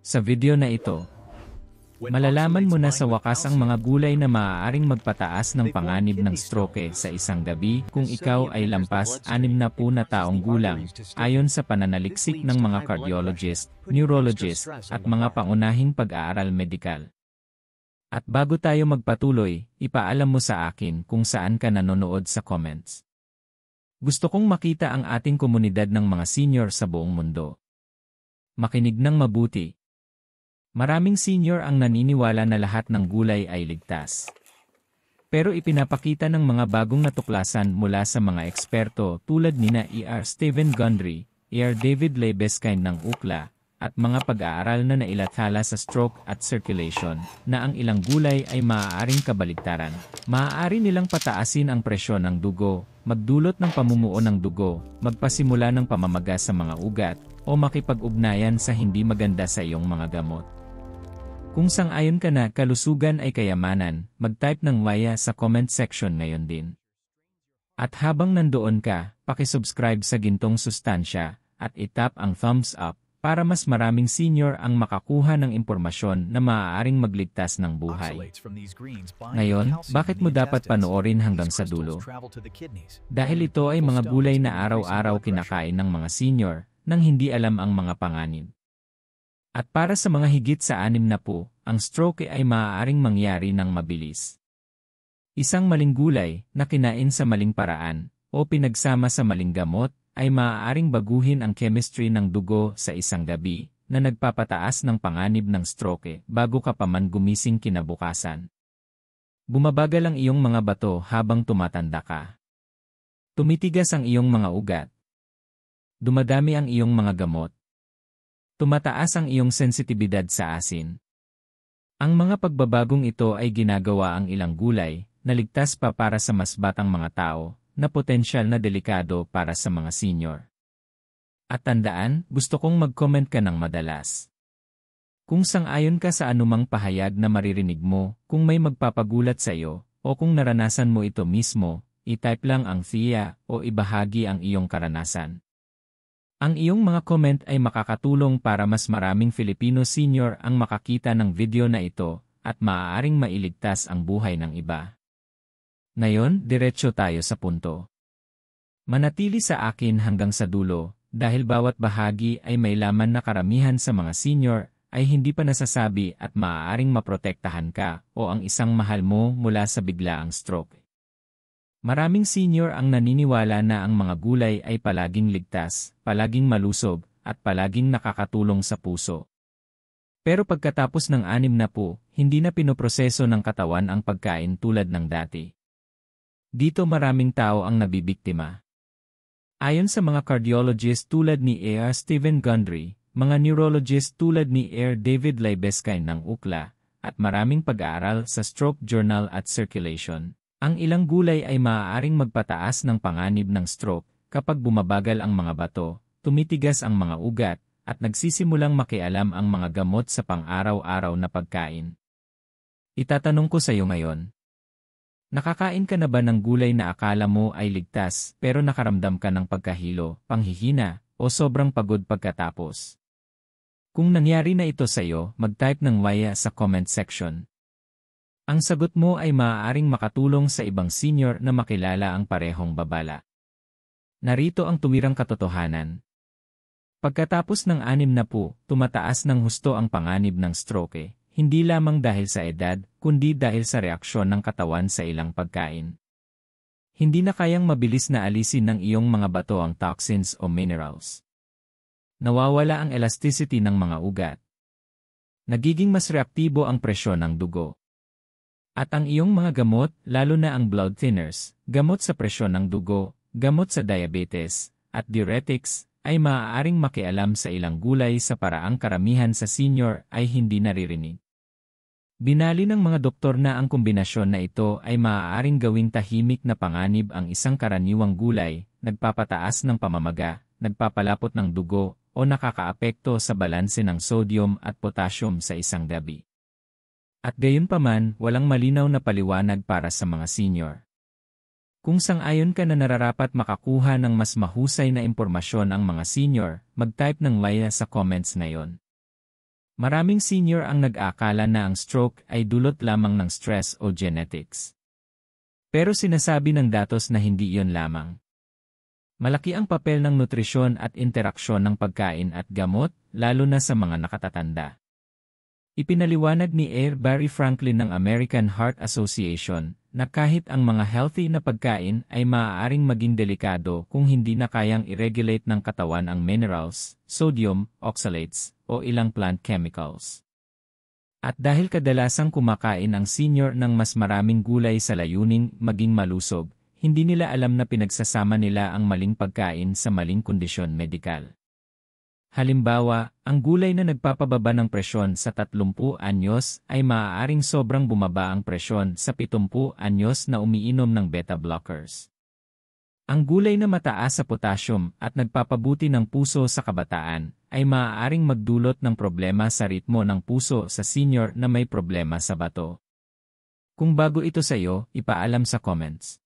Sa video na ito, malalaman mo na sa wakas ang mga gulay na maaaring magpataas ng panganib ng stroke sa isang gabi kung ikaw ay lampas 60 na taong gulang, ayon sa pananaliksik ng mga cardiologist, neurologist, at mga pangunahing pag-aaral medikal. At bago tayo magpatuloy, ipaalam mo sa akin kung saan ka nanonood sa comments. Gusto kong makita ang ating komunidad ng mga senior sa buong mundo. Makinig ng mabuti. Maraming senior ang naniniwala na lahat ng gulay ay ligtas. Pero ipinapakita ng mga bagong natuklasan mula sa mga eksperto tulad nina E.R. Stephen Gundry, E.R. David Lebeskin ng UCLA, at mga pag-aaral na nailathala sa stroke at circulation, na ang ilang gulay ay maaaring kabaligtaran. Maaari nilang pataasin ang presyon ng dugo, magdulot ng pamumuo ng dugo, magpasimula ng pamamaga sa mga ugat, o makipag-ugnayan sa hindi maganda sa iyong mga gamot. Kung sang-ayon ka na kalusugan ay kayamanan, mag-type ng waya sa comment section ngayon din. At habang nandoon ka, pakisubscribe sa Gintong Sustansya, at itap ang thumbs up, para mas maraming senior ang makakuha ng impormasyon na maaaring magligtas ng buhay. Ngayon, bakit mo dapat panoorin hanggang sa dulo? Dahil ito ay mga gulay na araw-araw kinakain ng mga senior, nang hindi alam ang mga panganib. At para sa mga higit sa 60, ang stroke ay maaaring mangyari ng mabilis. Isang maling gulay na kinain sa maling paraan o pinagsama sa maling gamot ay maaaring baguhin ang chemistry ng dugo sa isang gabi na nagpapataas ng panganib ng stroke bago ka pa man gumising kinabukasan. Bumabagal ang iyong mga bato habang tumatanda ka. Tumitigas ang iyong mga ugat. Dumadami ang iyong mga gamot. Tumataas ang iyong sensitibidad sa asin. Ang mga pagbabagong ito ay ginagawa ang ilang gulay, na ligtas pa para sa mas batang mga tao, na potensyal na delikado para sa mga senior. At tandaan, gusto kong mag-comment ka ng madalas. Kung sang-ayon ka sa anumang pahayag na maririnig mo, kung may magpapagulat sa iyo, o kung naranasan mo ito mismo, i-type lang ang FIA o ibahagi ang iyong karanasan. Ang iyong mga comment ay makakatulong para mas maraming Filipino senior ang makakita ng video na ito at maaaring mailigtas ang buhay ng iba. Ngayon, diretso tayo sa punto. Manatili sa akin hanggang sa dulo dahil bawat bahagi ay may laman na karamihan sa mga senior ay hindi pa nasasabi at maaaring maprotektahan ka o ang isang mahal mo mula sa biglaang stroke. Maraming senior ang naniniwala na ang mga gulay ay palaging ligtas, palaging malusog, at palaging nakakatulong sa puso. Pero pagkatapos ng 60, hindi na pinoproseso ng katawan ang pagkain tulad ng dati. Dito maraming tao ang nabibiktima. Ayon sa mga cardiologist tulad ni E.R. Stephen Gundry, mga neurologist tulad ni E.R. David Lebeskin ng UCLA, at maraming pag-aaral sa Stroke Journal at Circulation, ang ilang gulay ay maaaring magpataas ng panganib ng stroke kapag bumabagal ang mga bato, tumitigas ang mga ugat, at nagsisimulang makialam ang mga gamot sa pang-araw-araw na pagkain. Itatanong ko sa iyo ngayon. Nakakain ka na ba ng gulay na akala mo ay ligtas pero nakaramdam ka ng pagkahilo, panghihina, o sobrang pagod pagkatapos? Kung nangyari na ito sa iyo, mag-type ng waya sa comment section. Ang sagot mo ay maaaring makatulong sa ibang senior na makilala ang parehong babala. Narito ang tuwirang katotohanan. Pagkatapos ng 60, tumataas ng husto ang panganib ng stroke, hindi lamang dahil sa edad, kundi dahil sa reaksyon ng katawan sa ilang pagkain. Hindi na kayang mabilis na alisin ng iyong mga bato ang toxins o minerals. Nawawala ang elasticity ng mga ugat. Nagiging mas reaktibo ang presyon ng dugo. At ang iyong mga gamot, lalo na ang blood thinners, gamot sa presyon ng dugo, gamot sa diabetes, at diuretics, ay maaaring makialam sa ilang gulay sa paraang karamihan sa senior ay hindi naririnig. Binali ng mga doktor na ang kombinasyon na ito ay maaaring gawing tahimik na panganib ang isang karaniwang gulay, nagpapataas ng pamamaga, nagpapalapot ng dugo, o nakakaapekto sa balanse ng sodium at potassium sa isang gabi. At gayunpaman, walang malinaw na paliwanag para sa mga senior. Kung sang-ayon ka na nararapat makakuha ng mas mahusay na impormasyon ang mga senior, mag-type ng waya sa comments ngayon. Maraming senior ang nag-akala na ang stroke ay dulot lamang ng stress o genetics. Pero sinasabi ng datos na hindi iyon lamang. Malaki ang papel ng nutrisyon at interaksyon ng pagkain at gamot, lalo na sa mga nakatatanda. Ipinaliwanag ni Barry Franklin ng American Heart Association na kahit ang mga healthy na pagkain ay maaaring maging delikado kung hindi na kayang i-regulate ng katawan ang minerals, sodium, oxalates, o ilang plant chemicals. At dahil kadalasang kumakain ang senior ng mas maraming gulay sa layuning maging malusog, hindi nila alam na pinagsasama nila ang maling pagkain sa maling kondisyon medikal. Halimbawa, ang gulay na nagpapababa ng presyon sa 30 anyos ay maaaring sobrang bumaba ang presyon sa 70 anyos na umiinom ng beta-blockers. Ang gulay na mataas sa potassium at nagpapabuti ng puso sa kabataan ay maaaring magdulot ng problema sa ritmo ng puso sa senior na may problema sa bato. Kung bago ito sa iyo, ipaalam sa comments.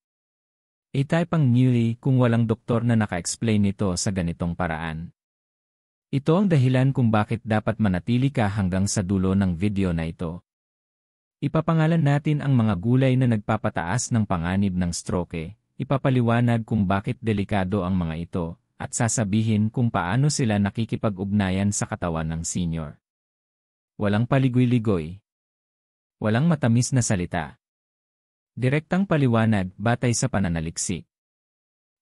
I-type ang newly kung walang doktor na naka-explain nito sa ganitong paraan. Ito ang dahilan kung bakit dapat manatili ka hanggang sa dulo ng video na ito. Ipapangalan natin ang mga gulay na nagpapataas ng panganib ng stroke, ipapaliwanag kung bakit delikado ang mga ito, at sasabihin kung paano sila nakikipag-ugnayan sa katawan ng senior. Walang paligoy-ligoy. Walang matamis na salita. Direktang paliwanag batay sa pananaliksik.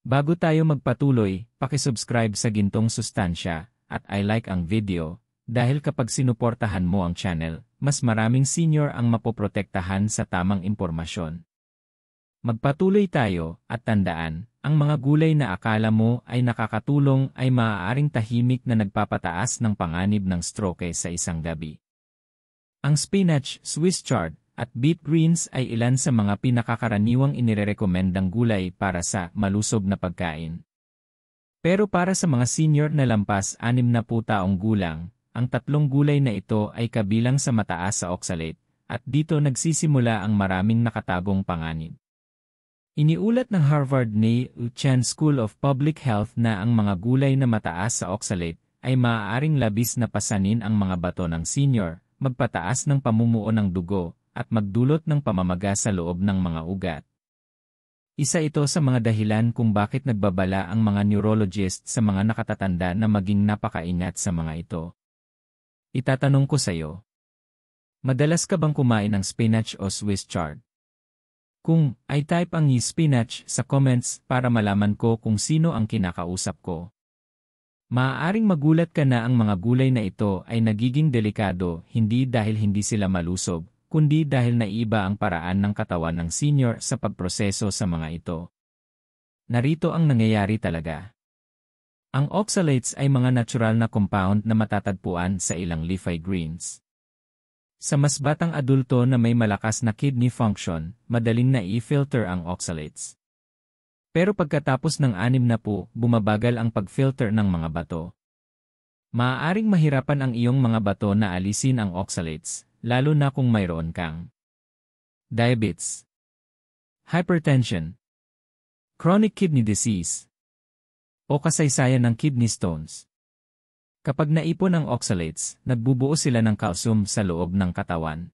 Bago tayo magpatuloy, pakisubscribe sa Gintong Sustansya, at I like ang video, dahil kapag sinuportahan mo ang channel, mas maraming senior ang mapoprotektahan sa tamang impormasyon. Magpatuloy tayo, at tandaan, ang mga gulay na akala mo ay nakakatulong ay maaaring tahimik na nagpapataas ng panganib ng stroke sa isang gabi. Ang spinach, Swiss chard, at beet greens ay ilan sa mga pinakakaraniwang inirerekomendang gulay para sa malusog na pagkain. Pero para sa mga senior na lampas 60 taong gulang, ang tatlong gulay na ito ay kabilang sa mataas sa oxalate, at dito nagsisimula ang maraming nakatagong panganib. Iniulat ng Harvard Chan School of Public Health na ang mga gulay na mataas sa oxalate ay maaaring labis na pasanin ang mga bato ng senior, magpataas ng pamumuo ng dugo, at magdulot ng pamamaga sa loob ng mga ugat. Isa ito sa mga dahilan kung bakit nagbabala ang mga neurologist sa mga nakatatanda na maging napakaingat sa mga ito. Itatanong ko sa iyo. Madalas ka bang kumain ng spinach o Swiss chard? Kung ay type ang spinach sa comments para malaman ko kung sino ang kinakausap ko. Maaaring magulat ka na ang mga gulay na ito ay nagiging delikado hindi dahil hindi sila malusog, kundi dahil naiba ang paraan ng katawan ng senior sa pagproseso sa mga ito. Narito ang nangyayari talaga. Ang oxalates ay mga natural na compound na matatagpuan sa ilang leafy greens. Sa mas batang adulto na may malakas na kidney function, madaling na i-filter ang oxalates. Pero pagkatapos ng 60, bumabagal ang pag-filter ng mga bato. Maaaring mahirapan ang iyong mga bato na alisin ang oxalates, lalo na kung mayroon kang diabetes, hypertension, chronic kidney disease, o kasaysayan ng kidney stones. Kapag naipon ang oxalates, nagbubuo sila ng calcium sa loob ng katawan.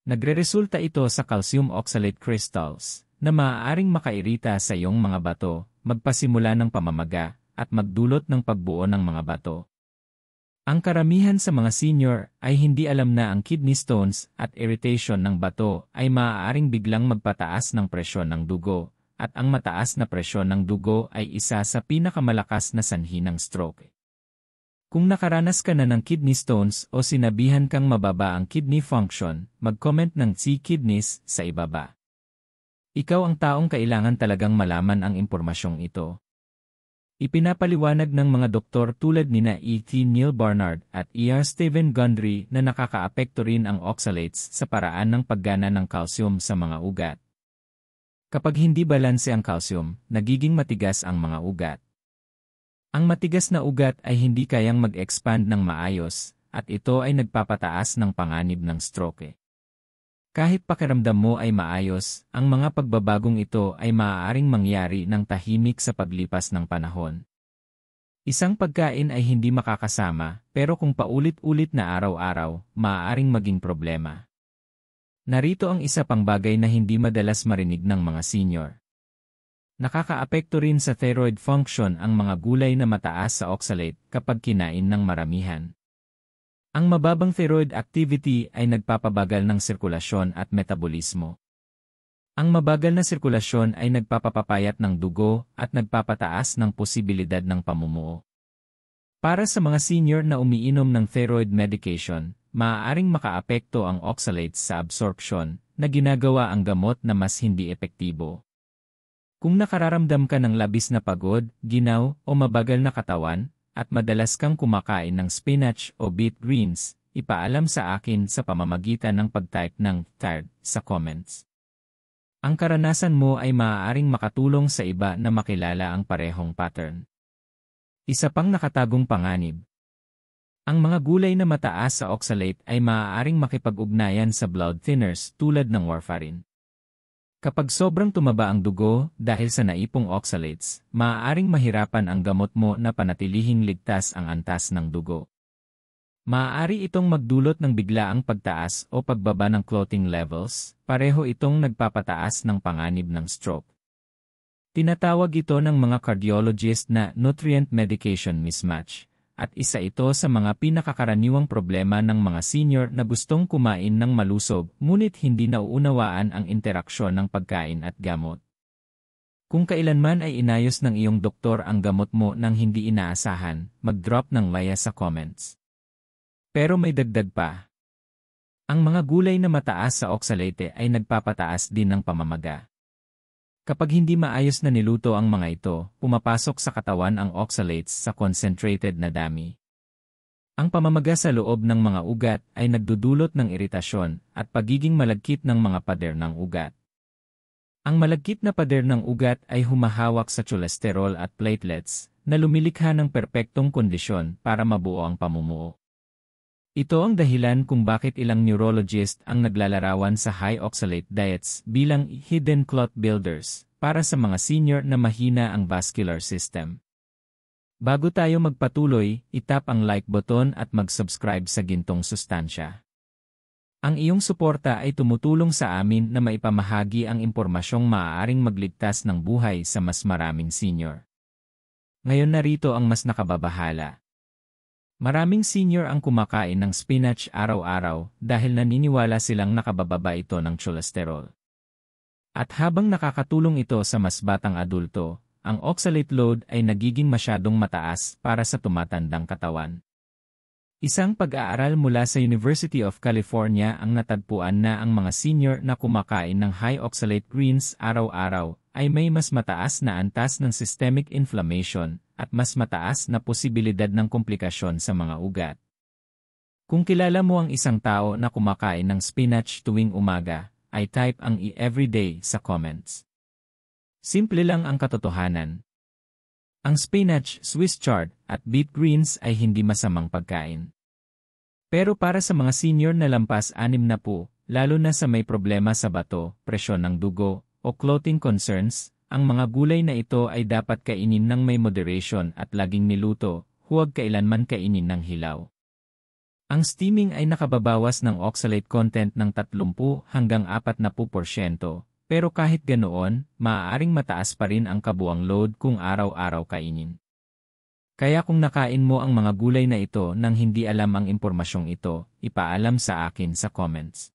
Nagreresulta ito sa calcium oxalate crystals, na maaaring makairita sa iyong mga bato, magpasimula ng pamamaga, at magdulot ng pagbuo ng mga bato. Ang karamihan sa mga senior ay hindi alam na ang kidney stones at irritation ng bato ay maaaring biglang magpataas ng presyon ng dugo, at ang mataas na presyon ng dugo ay isa sa pinakamalakas na sanhi ng stroke. Kung nakaranas ka na ng kidney stones o sinabihan kang mababa ang kidney function, mag-comment ng C-kidneys sa ibaba. Ikaw ang taong kailangan talagang malaman ang impormasyong ito. Ipinapaliwanag ng mga doktor tulad nina E.T. Neil Barnard at E.R. Stephen Gundry na nakakaapekto rin ang oxalates sa paraan ng paggana ng calcium sa mga ugat. Kapag hindi balanse ang calcium, nagiging matigas ang mga ugat. Ang matigas na ugat ay hindi kayang mag-expand ng maayos, at ito ay nagpapataas ng panganib ng stroke. Kahit pakiramdam mo ay maayos, ang mga pagbabagong ito ay maaaring mangyari ng tahimik sa paglipas ng panahon. Isang pagkain ay hindi makakasama, pero kung paulit-ulit na araw-araw, maaaring maging problema. Narito ang isa pang bagay na hindi madalas marinig ng mga senior. Nakakaapekto rin sa thyroid function ang mga gulay na mataas sa oxalate kapag kinain ng maramihan. Ang mababang thyroid activity ay nagpapabagal ng sirkulasyon at metabolismo. Ang mabagal na sirkulasyon ay nagpapapapayat ng dugo at nagpapataas ng posibilidad ng pamumuo. Para sa mga senior na umiinom ng thyroid medication, maaaring makaapekto ang oxalates sa absorption na ginagawa ang gamot na mas hindi epektibo. Kung nakararamdam ka ng labis na pagod, ginaw o mabagal na katawan, at madalas kang kumakain ng spinach o beet greens, ipaalam sa akin sa pamamagitan ng pag-type ng TARD sa comments. Ang karanasan mo ay maaaring makatulong sa iba na makilala ang parehong pattern. Isa pang nakatagong panganib. Ang mga gulay na mataas sa oxalate ay maaaring makipag-ugnayan sa blood thinners tulad ng warfarin. Kapag sobrang tumaba ang dugo dahil sa naipong oxalates, maaaring mahirapan ang gamot mo na panatilihing ligtas ang antas ng dugo. Maaari itong magdulot ng biglaang pagtaas o pagbaba ng clotting levels, pareho itong nagpapataas ng panganib ng stroke. Tinatawag ito ng mga cardiologist na nutrient-medication mismatch, at isa ito sa mga pinakakaraniwang problema ng mga senior na gustong kumain ng malusog ngunit hindi nauunawaan ang interaksyon ng pagkain at gamot. Kung kailanman ay inayos ng iyong doktor ang gamot mo nang hindi inaasahan, mag-drop ng laya sa comments. Pero may dagdag pa. Ang mga gulay na mataas sa oxalate ay nagpapataas din ng pamamaga. Kapag hindi maayos na niluto ang mga ito, pumapasok sa katawan ang oxalates sa concentrated na dami. Ang pamamaga sa loob ng mga ugat ay nagdudulot ng iritasyon at pagiging malagkit ng mga pader ng ugat. Ang malagkit na pader ng ugat ay humahawak sa cholesterol at platelets na lumilikha ng perpektong kondisyon para mabuo ang pamumuo. Ito ang dahilan kung bakit ilang neurologist ang naglalarawan sa high oxalate diets bilang hidden clot builders para sa mga senior na mahina ang vascular system. Bago tayo magpatuloy, itap ang like button at mag-subscribe sa Gintong Sustansya. Ang iyong suporta ay tumutulong sa amin na maipamahagi ang impormasyong maaaring magligtas ng buhay sa mas maraming senior. Ngayon narito ang mas nakababahala. Maraming senior ang kumakain ng spinach araw-araw dahil naniniwala silang nakabababa ito ng cholesterol. At habang nakakatulong ito sa mas batang adulto, ang oxalate load ay nagiging masyadong mataas para sa tumatandang katawan. Isang pag-aaral mula sa University of California ang natagpuan na ang mga senior na kumakain ng high oxalate greens araw-araw ay may mas mataas na antas ng systemic inflammation at mas mataas na posibilidad ng komplikasyon sa mga ugat. Kung kilala mo ang isang tao na kumakain ng spinach tuwing umaga, ay type ang everyday sa comments. Simple lang ang katotohanan. Ang spinach, Swiss chard, at beet greens ay hindi masamang pagkain. Pero para sa mga senior na lampas 60, lalo na sa may problema sa bato, presyon ng dugo, o clotting concerns, ang mga gulay na ito ay dapat kainin ng may moderation at laging niluto, huwag kailanman kainin ng hilaw. Ang steaming ay nakababawas ng oxalate content ng 30 hanggang 40%, pero kahit ganoon, maaaring mataas pa rin ang kabuang load kung araw-araw kainin. Kaya kung nakain mo ang mga gulay na ito nang hindi alam ang impormasyong ito, ipaalam sa akin sa comments.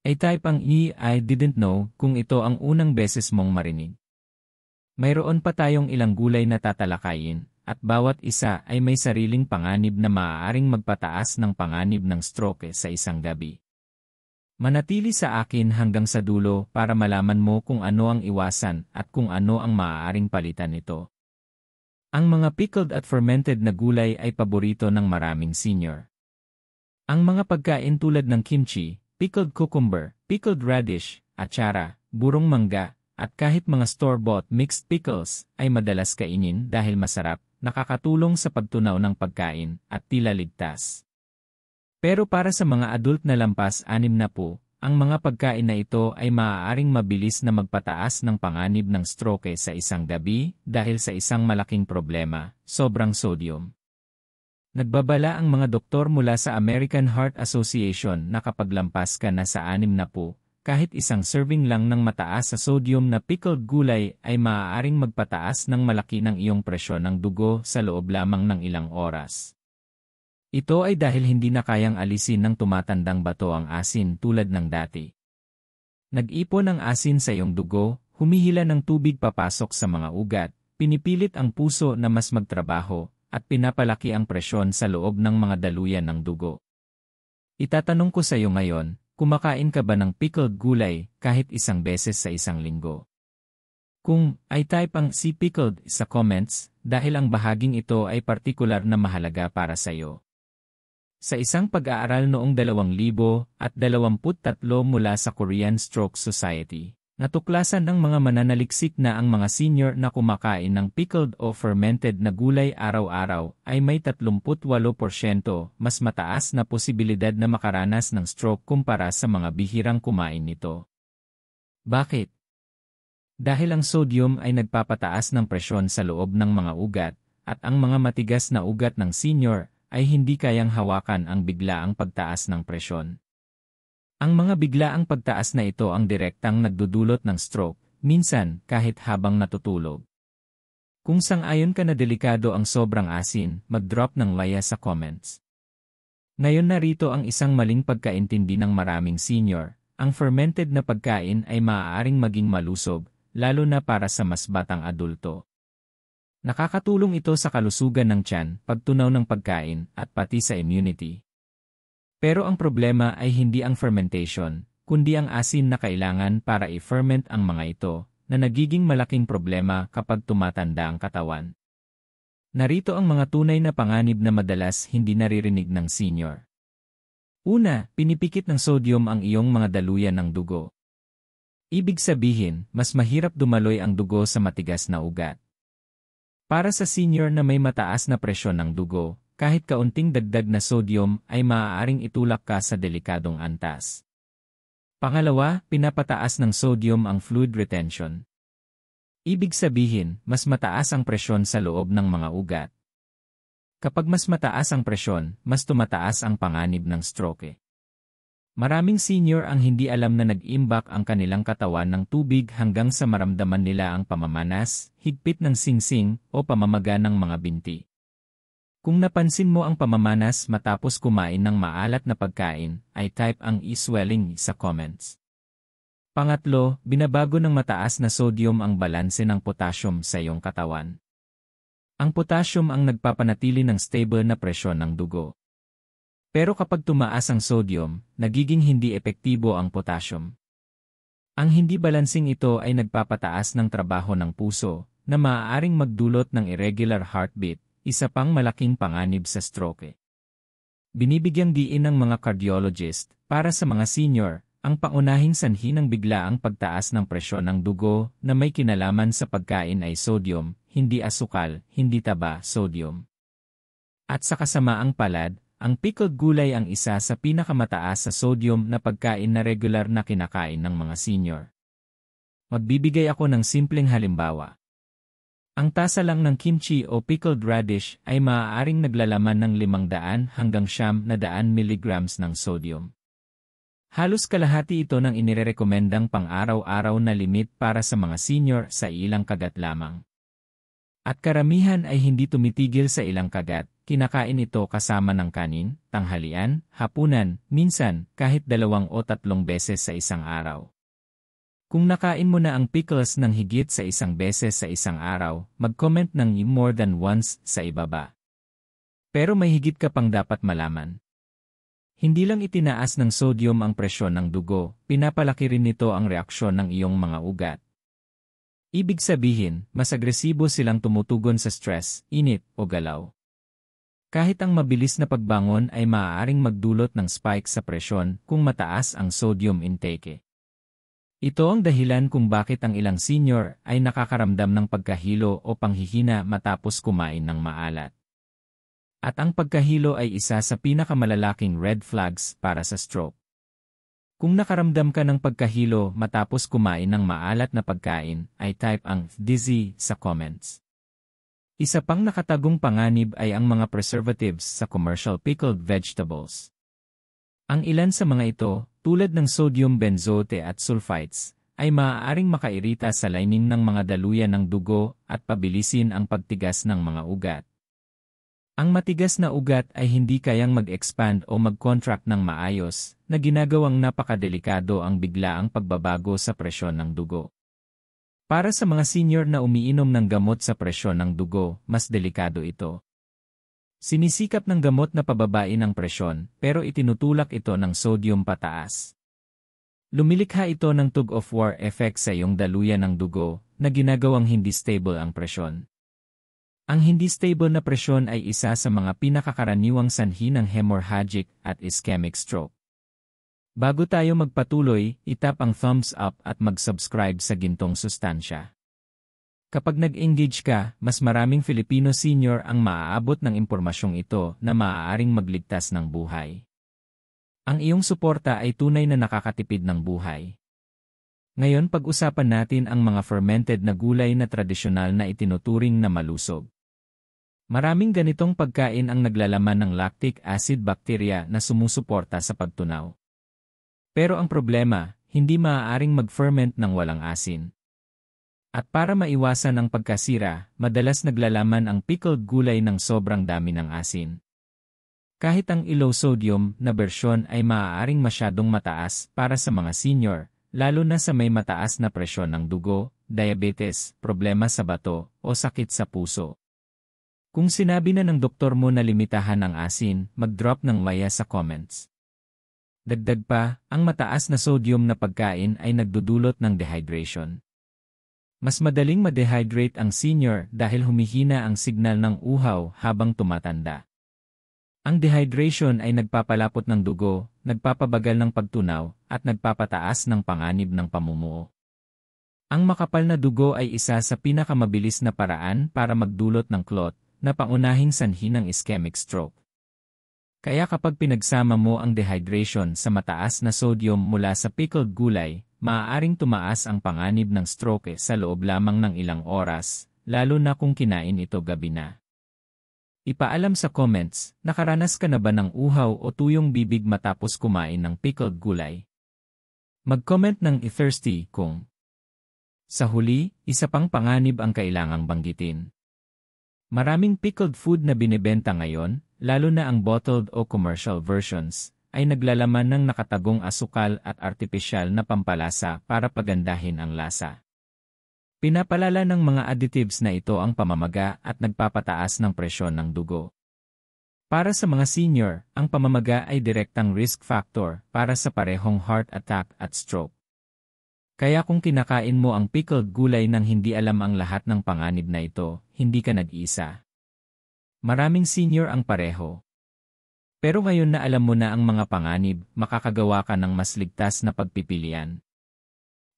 Ay type ang I didn't know kung ito ang unang beses mong marinig. Mayroon pa tayong ilang gulay na tatalakayin, at bawat isa ay may sariling panganib na maaaring magpataas ng panganib ng stroke sa isang gabi. Manatili sa akin hanggang sa dulo para malaman mo kung ano ang iwasan at kung ano ang maaaring palitan nito. Ang mga pickled at fermented na gulay ay paborito ng maraming senior. Ang mga pagkain tulad ng kimchi, pickled cucumber, pickled radish, atsara, burong mangga, at kahit mga store-bought mixed pickles ay madalas kainin dahil masarap, nakakatulong sa pagtunaw ng pagkain, at tila ligtas. Pero para sa mga adult na lampas 60, ang mga pagkain na ito ay maaaring mabilis na magpataas ng panganib ng stroke sa isang gabi dahil sa isang malaking problema, sobrang sodium. Nagbabala ang mga doktor mula sa American Heart Association na kapag lampas ka na sa 60, kahit isang serving lang ng mataas sa sodium na pickled gulay ay maaaring magpataas ng malaki ng iyong presyon ng dugo sa loob lamang ng ilang oras. Ito ay dahil hindi na kayang alisin ng tumatandang bato ang asin tulad ng dati. Nag-ipon ang asin sa iyong dugo, humihila ng tubig papasok sa mga ugat, pinipilit ang puso na mas magtrabaho, at pinapalaki ang presyon sa loob ng mga daluyan ng dugo. Itatanong ko sa iyo ngayon, kumakain ka ba ng pickled gulay kahit isang beses sa isang linggo? Kung ay type ang si pickled sa comments dahil ang bahaging ito ay partikular na mahalaga para sa iyo. Sa isang pag-aaral noong 2023 mula sa Korean Stroke Society, natuklasan ng mga mananaliksik na ang mga senior na kumakain ng pickled o fermented na gulay araw-araw ay may 38% mas mataas na posibilidad na makaranas ng stroke kumpara sa mga bihirang kumain nito. Bakit? Dahil ang sodium ay nagpapataas ng presyon sa loob ng mga ugat, at ang mga matigas na ugat ng senior ay hindi kayang hawakan ang biglaang pagtaas ng presyon. Ang mga biglaang pagtaas na ito ang direktang nagdudulot ng stroke, minsan kahit habang natutulog. Kung sang-ayon ka na delikado ang sobrang asin, mag-drop ng laya sa comments. Ngayon narito ang isang maling pagkaintindi ng maraming senior, ang fermented na pagkain ay maaaring maging malusog, lalo na para sa mas batang adulto. Nakakatulong ito sa kalusugan ng tiyan, pagtunaw ng pagkain, at pati sa immunity. Pero ang problema ay hindi ang fermentation, kundi ang asin na kailangan para i-ferment ang mga ito, na nagiging malaking problema kapag tumatanda ang katawan. Narito ang mga tunay na panganib na madalas hindi naririnig ng senior. Una, pinipikit ng sodium ang iyong mga daluyan ng dugo. Ibig sabihin, mas mahirap dumaloy ang dugo sa matigas na ugat. Para sa senior na may mataas na presyon ng dugo, kahit kaunting dagdag na sodium ay maaaring itulak ka sa delikadong antas. Pangalawa, pinapataas ng sodium ang fluid retention. Ibig sabihin, mas mataas ang presyon sa loob ng mga ugat. Kapag mas mataas ang presyon, mas tumataas ang panganib ng stroke. Maraming senior ang hindi alam na nag-imbak ang kanilang katawan ng tubig hanggang sa maramdaman nila ang pamamanas, higpit ng singsing, o pamamaga ng mga binti. Kung napansin mo ang pamamanas matapos kumain ng maalat na pagkain, ay type ang e-swelling sa comments. Pangatlo, binabago ng mataas na sodium ang balanse ng potassium sa iyong katawan. Ang potassium ang nagpapanatili ng stable na presyon ng dugo. Pero kapag tumaas ang sodium, nagiging hindi epektibo ang potassium. Ang hindi balansing ito ay nagpapataas ng trabaho ng puso, na maaaring magdulot ng irregular heartbeat, isa pang malaking panganib sa stroke. Binibigyang diin ng mga cardiologist, para sa mga senior, ang pangunahing sanhi ng biglaang pagtaas ng presyon ng dugo na may kinalaman sa pagkain ay sodium, hindi asukal, hindi taba, sodium. At sa kasamaang palad, ang pickled gulay ang isa sa pinakamataas sa sodium na pagkain na regular na kinakain ng mga senior. Magbibigay ako ng simpleng halimbawa. Ang tasa lang ng kimchi o pickled radish ay maaaring naglalaman ng 500 hanggang 900 mg ng sodium. Halos kalahati ito ng inirekomendang pang-araw-araw na limit para sa mga senior sa ilang kagat lamang. At karamihan ay hindi tumitigil sa ilang kagat, kinakain ito kasama ng kanin, tanghalian, hapunan, minsan kahit 2 o 3 beses sa isang araw. Kung nakain mo na ang pickles ng higit sa 1 beses sa isang araw, mag-comment ng more than once sa ibaba. Pero may higit ka pang dapat malaman. Hindi lang itinaas ng sodium ang presyon ng dugo, pinapalaki rin nito ang reaksyon ng iyong mga ugat. Ibig sabihin, mas agresibo silang tumutugon sa stress, init, o galaw. Kahit ang mabilis na pagbangon ay maaaring magdulot ng spike sa presyon kung mataas ang sodium intake. Ito ang dahilan kung bakit ang ilang senior ay nakakaramdam ng pagkahilo o panghihina matapos kumain ng maalat. At ang pagkahilo ay isa sa pinakamalalaking red flags para sa stroke. Kung nakaramdam ka ng pagkahilo matapos kumain ng maalat na pagkain, ay type ang dizzy sa comments. Isa pang nakatagong panganib ay ang mga preservatives sa commercial pickled vegetables. Ang ilan sa mga ito, tulad ng sodium benzoate at sulfites, ay maaaring makairita sa lining ng mga daluyan ng dugo at pabilisin ang pagtigas ng mga ugat. Ang matigas na ugat ay hindi kayang mag-expand o mag-contract ng maayos, na ginagawang napakadelikado ang biglaang pagbabago sa presyon ng dugo. Para sa mga senior na umiinom ng gamot sa presyon ng dugo, mas delikado ito. Sinisikap ng gamot na pababain ang presyon, pero itinutulak ito ng sodium pataas. Lumilikha ito ng tug-of-war effect sa iyong daluyan ng dugo, na ginagawang hindi stable ang presyon. Ang hindi stable na presyon ay isa sa mga pinakakaraniwang sanhi ng hemorrhagic at ischemic stroke. Bago tayo magpatuloy, itap ang thumbs up at mag-subscribe sa Gintong Sustansya. Kapag nag-engage ka, mas maraming Filipino senior ang maaabot ng impormasyong ito na maaaring magligtas ng buhay. Ang iyong suporta ay tunay na nakakatipid ng buhay. Ngayon pag-usapan natin ang mga fermented na gulay na tradisyonal na itinuturing na malusog. Maraming ganitong pagkain ang naglalaman ng lactic acid bacteria na sumusuporta sa pagtunaw. Pero ang problema, hindi maaaring mag-ferment ng walang asin. At para maiwasan ang pagkasira, madalas naglalaman ang pickled gulay ng sobrang dami ng asin. Kahit ang low sodium na bersyon ay maaaring masyadong mataas para sa mga senior, lalo na sa may mataas na presyon ng dugo, diabetes, problema sa bato, o sakit sa puso. Kung sinabi na ng doktor mo na limitahan ang asin, mag-drop ng maya sa comments. Dagdag pa, ang mataas na sodium na pagkain ay nagdudulot ng dehydration. Mas madaling ma-dehydrate ang senior dahil humihina ang signal ng uhaw habang tumatanda. Ang dehydration ay nagpapalapot ng dugo, nagpapabagal ng pagtunaw, at nagpapataas ng panganib ng pamumuo. Ang makapal na dugo ay isa sa pinakamabilis na paraan para magdulot ng clot, na pangunahing sanhi ng ischemic stroke. Kaya kapag pinagsama mo ang dehydration sa mataas na sodium mula sa pickled gulay, maaaring tumaas ang panganib ng stroke sa loob lamang ng ilang oras, lalo na kung kinain ito gabi na. Ipaalam sa comments, nakaranas ka na ba ng uhaw o tuyong bibig matapos kumain ng pickled gulay? Mag-comment ng thirsty kung. Sa huli, isa pang panganib ang kailangang banggitin. Maraming pickled food na binibenta ngayon, lalo na ang bottled o commercial versions, ay naglalaman ng nakatagong asukal at artipisyal na pampalasa para pagandahin ang lasa. Pinapalala ng mga additives na ito ang pamamaga at nagpapataas ng presyon ng dugo. Para sa mga senior, ang pamamaga ay direktang risk factor para sa parehong heart attack at stroke. Kaya kung kinakain mo ang pickled gulay nang hindi alam ang lahat ng panganib na ito, hindi ka nag-iisa. Maraming senior ang pareho. Pero ngayon na alam mo na ang mga panganib, makakagawa ka ng mas ligtas na pagpipilian.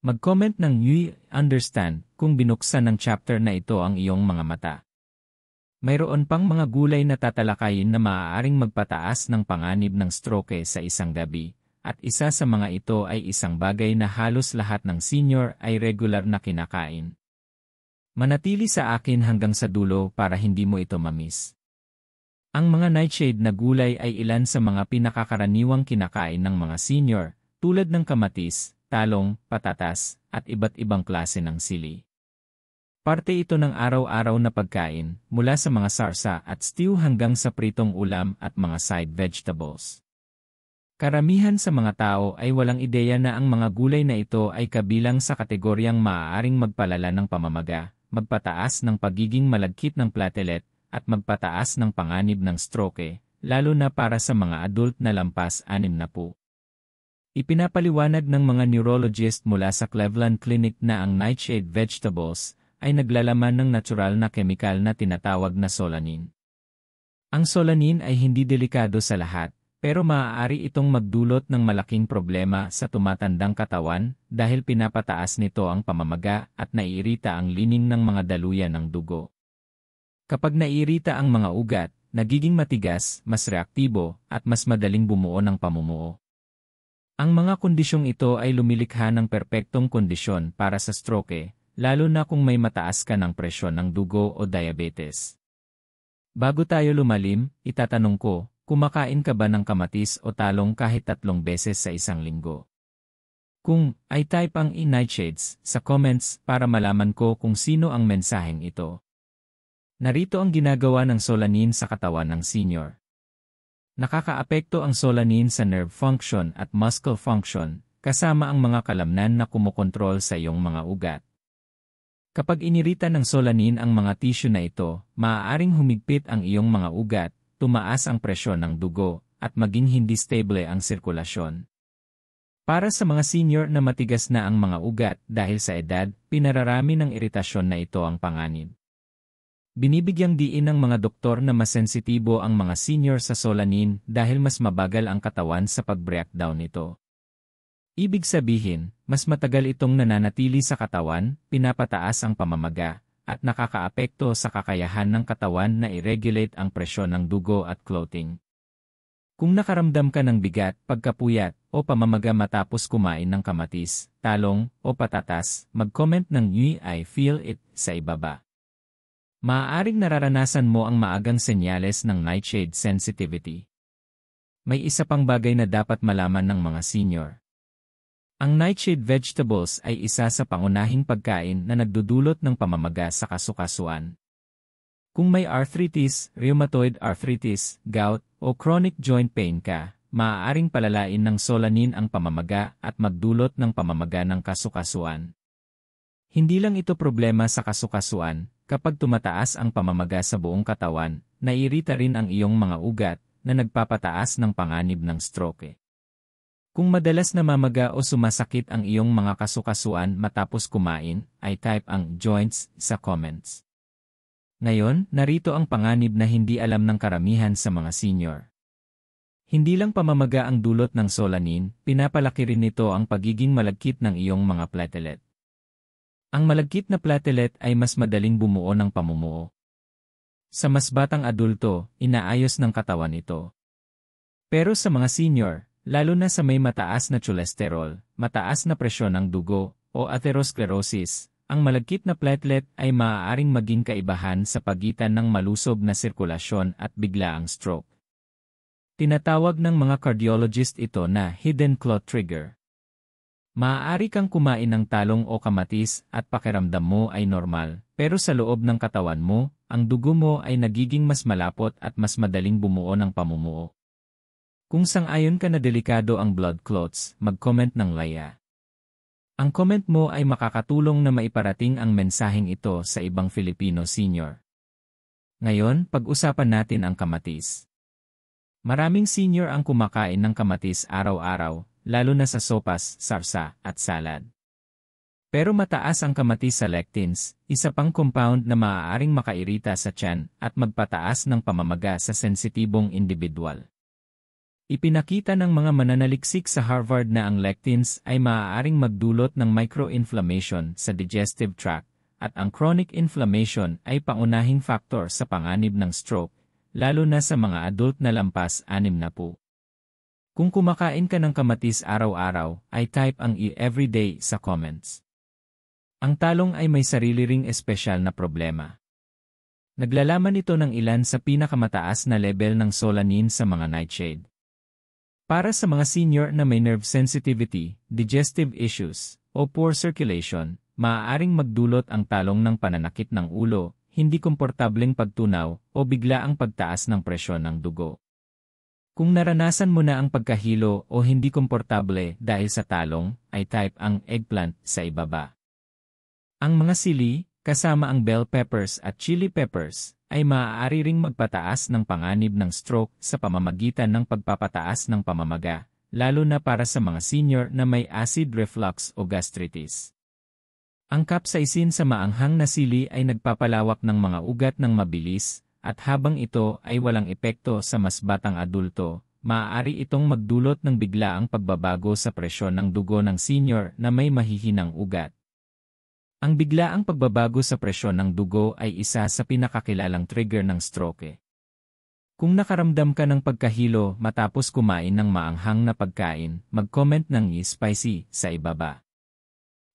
Mag-comment ng "You understand" kung binuksan ng chapter na ito ang iyong mga mata. Mayroon pang mga gulay na tatalakayin na maaaring magpataas ng panganib ng stroke sa isang gabi. At isa sa mga ito ay isang bagay na halos lahat ng senior ay regular na kinakain. Manatili sa akin hanggang sa dulo para hindi mo ito mamiss. Ang mga nightshade na gulay ay ilan sa mga pinakakaraniwang kinakain ng mga senior, tulad ng kamatis, talong, patatas, at iba't ibang klase ng sili. Parte ito ng araw-araw na pagkain, mula sa mga sarsa at stew hanggang sa pritong ulam at mga side vegetables. Karamihan sa mga tao ay walang ideya na ang mga gulay na ito ay kabilang sa kategoryang maaaring magpalala ng pamamaga, magpataas ng pagiging malagkit ng platelet, at magpataas ng panganib ng stroke, lalo na para sa mga adult na lampas 60. Ipinapaliwanag ng mga neurologist mula sa Cleveland Clinic na ang nightshade vegetables ay naglalaman ng natural na kemikal na tinatawag na solanin. Ang solanin ay hindi delikado sa lahat. Pero maaari itong magdulot ng malaking problema sa tumatandang katawan dahil pinapataas nito ang pamamaga at naiirita ang lining ng mga daluyan ng dugo. Kapag naiirita ang mga ugat, nagiging matigas, mas reaktibo, at mas madaling bumuo ng pamumuo. Ang mga kondisyong ito ay lumilikha ng perpektong kondisyon para sa stroke, lalo na kung may mataas ka ng presyon ng dugo o diabetes. Bago tayo lumalim, itatanong ko, kumakain ka ba ng kamatis o talong kahit 3 beses sa isang linggo? Kung ay type ang nightshades sa comments para malaman ko kung sino ang mensaheng ito. Narito ang ginagawa ng solanin sa katawan ng senior. Nakakaapekto ang solanin sa nerve function at muscle function, kasama ang mga kalamnan na kumokontrol sa iyong mga ugat. Kapag inirita ng solanin ang mga tissue na ito, maaaring humigpit ang iyong mga ugat, tumaas ang presyon ng dugo, at maging hindi stable ang sirkulasyon. Para sa mga senior na matigas na ang mga ugat dahil sa edad, pinararami ng iritasyon na ito ang panganib. Binibigyang diin ng mga doktor na mas sensitibo ang mga senior sa solanin dahil mas mabagal ang katawan sa pag-breakdown nito. Ibig sabihin, mas matagal itong nananatili sa katawan, pinapataas ang pamamaga, at nakakaapekto sa kakayahan ng katawan na i-regulate ang presyon ng dugo at clotting. Kung nakaramdam ka ng bigat, pagkapuyat, o pamamaga matapos kumain ng kamatis, talong, o patatas, mag-comment ng I feel it sa ibaba. Maaaring nararanasan mo ang maagang senyales ng nightshade sensitivity. May isa pang bagay na dapat malaman ng mga senior. Ang nightshade vegetables ay isa sa pangunahing pagkain na nagdudulot ng pamamaga sa kasukasuan. Kung may arthritis, rheumatoid arthritis, gout, o chronic joint pain ka, maaaring palalain ng solanin ang pamamaga at magdulot ng pamamaga ng kasukasuan. Hindi lang ito problema sa kasukasuan. Kapag tumataas ang pamamaga sa buong katawan, naiirita rin ang iyong mga ugat na nagpapataas ng panganib ng stroke. Kung madalas namamaga o sumasakit ang iyong mga kasukasuan matapos kumain, ay type ang joints sa comments. Ngayon, narito ang panganib na hindi alam ng karamihan sa mga senior. Hindi lang pamamaga ang dulot ng solanin, pinapalaki rin nito ang pagiging malagkit ng iyong mga platelet. Ang malagkit na platelet ay mas madaling bumuo ng pamumuo. Sa mas batang adulto, inaayos ng katawan ito. Pero sa mga senior, lalo na sa may mataas na cholesterol, mataas na presyon ng dugo, o atherosclerosis, ang malagkit na platelet ay maaaring maging kaibahan sa pagitan ng malusob na sirkulasyon at biglaang stroke. Tinatawag ng mga cardiologist ito na hidden clot trigger. Maaari kang kumain ng talong o kamatis at pakiramdam mo ay normal, pero sa loob ng katawan mo, ang dugo mo ay nagiging mas malapot at mas madaling bumuo ng pamumuo. Kung sang-ayon ka na delikado ang blood clots, mag-comment ng laya. Ang comment mo ay makakatulong na maiparating ang mensaheng ito sa ibang Filipino senior. Ngayon, pag-usapan natin ang kamatis. Maraming senior ang kumakain ng kamatis araw-araw, lalo na sa sopas, sarsa, at salad. Pero mataas ang kamatis sa lectins, isa pang compound na maaaring makairita sa tiyan at magpataas ng pamamaga sa sensitibong individual. Ipinakita ng mga mananaliksik sa Harvard na ang lectins ay maaaring magdulot ng microinflammation sa digestive tract, at ang chronic inflammation ay pangunahing faktor sa panganib ng stroke, lalo na sa mga adult na lampas 60. Kung kumakain ka ng kamatis araw-araw, ay type ang everyday sa comments. Ang talong ay may sarili ring espesyal na problema. Naglalaman ito ng ilan sa pinakamataas na level ng solanin sa mga nightshade. Para sa mga senior na may nerve sensitivity, digestive issues, o poor circulation, maaaring magdulot ang talong ng pananakit ng ulo, hindi komportableng pagtunaw, o biglaang pagtaas ng presyon ng dugo. Kung naranasan mo na ang pagkahilo o hindi komportable dahil sa talong, ay type ang eggplant sa ibaba. Ang mga sili, kasama ang bell peppers at chili peppers, ay maaari ring magpataas ng panganib ng stroke sa pamamagitan ng pagpapataas ng pamamaga, lalo na para sa mga senior na may acid reflux o gastritis. Ang capsaicin sa maanghang na sili ay nagpapalawak ng mga ugat ng mabilis, at habang ito ay walang epekto sa mas batang adulto, maaari itong magdulot ng biglaang pagbabago sa presyon ng dugo ng senior na may mahihinang ugat. Ang biglaang pagbabago sa presyon ng dugo ay isa sa pinakakilalang trigger ng stroke. Kung nakaramdam ka ng pagkahilo matapos kumain ng maanghang na pagkain, mag-comment ng spicy sa ibaba.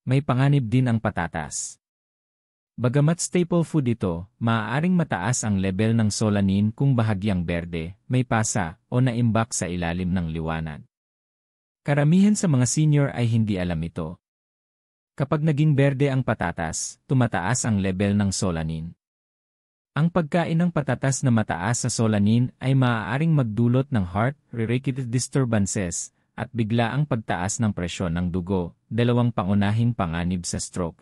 May panganib din ang patatas. Bagamat staple food ito, maaaring mataas ang level ng solanin kung bahagyang berde, may pasa, o naimbak sa ilalim ng liwanag. Karamihan sa mga senior ay hindi alam ito. Kapag naging berde ang patatas, tumataas ang level ng solanin. Ang pagkain ng patatas na mataas sa solanin ay maaaring magdulot ng heart-related disturbances at biglaang pagtaas ng presyon ng dugo, dalawang pangunahing panganib sa stroke.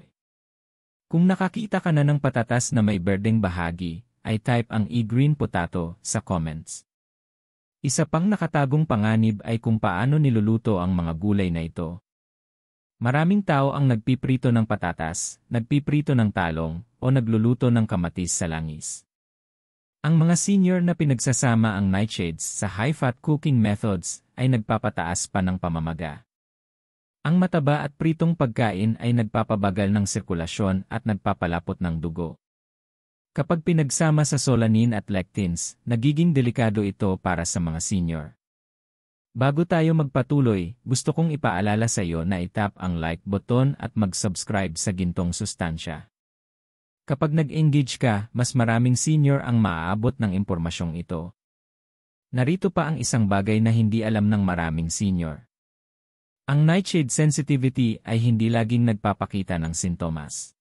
Kung nakakita ka na ng patatas na may berdeng bahagi, ay type ang green potato sa comments. Isa pang nakatagong panganib ay kung paano niluluto ang mga gulay na ito. Maraming tao ang nagpiprito ng patatas, nagpiprito ng talong, o nagluluto ng kamatis sa langis. Ang mga senior na pinagsasama ang nightshades sa high-fat cooking methods ay nagpapataas pa ng pamamaga. Ang mataba at pritong pagkain ay nagpapabagal ng sirkulasyon at nagpapalapot ng dugo. Kapag pinagsama sa solanin at lectins, nagiging delikado ito para sa mga senior. Bago tayo magpatuloy, gusto kong ipaalala sa iyo na itap ang like button at mag-subscribe sa gintong sustansya. Kapag nag-engage ka, mas maraming senior ang maaabot ng impormasyong ito. Narito pa ang isang bagay na hindi alam ng maraming senior. Ang nightshade sensitivity ay hindi laging nagpapakita ng sintomas.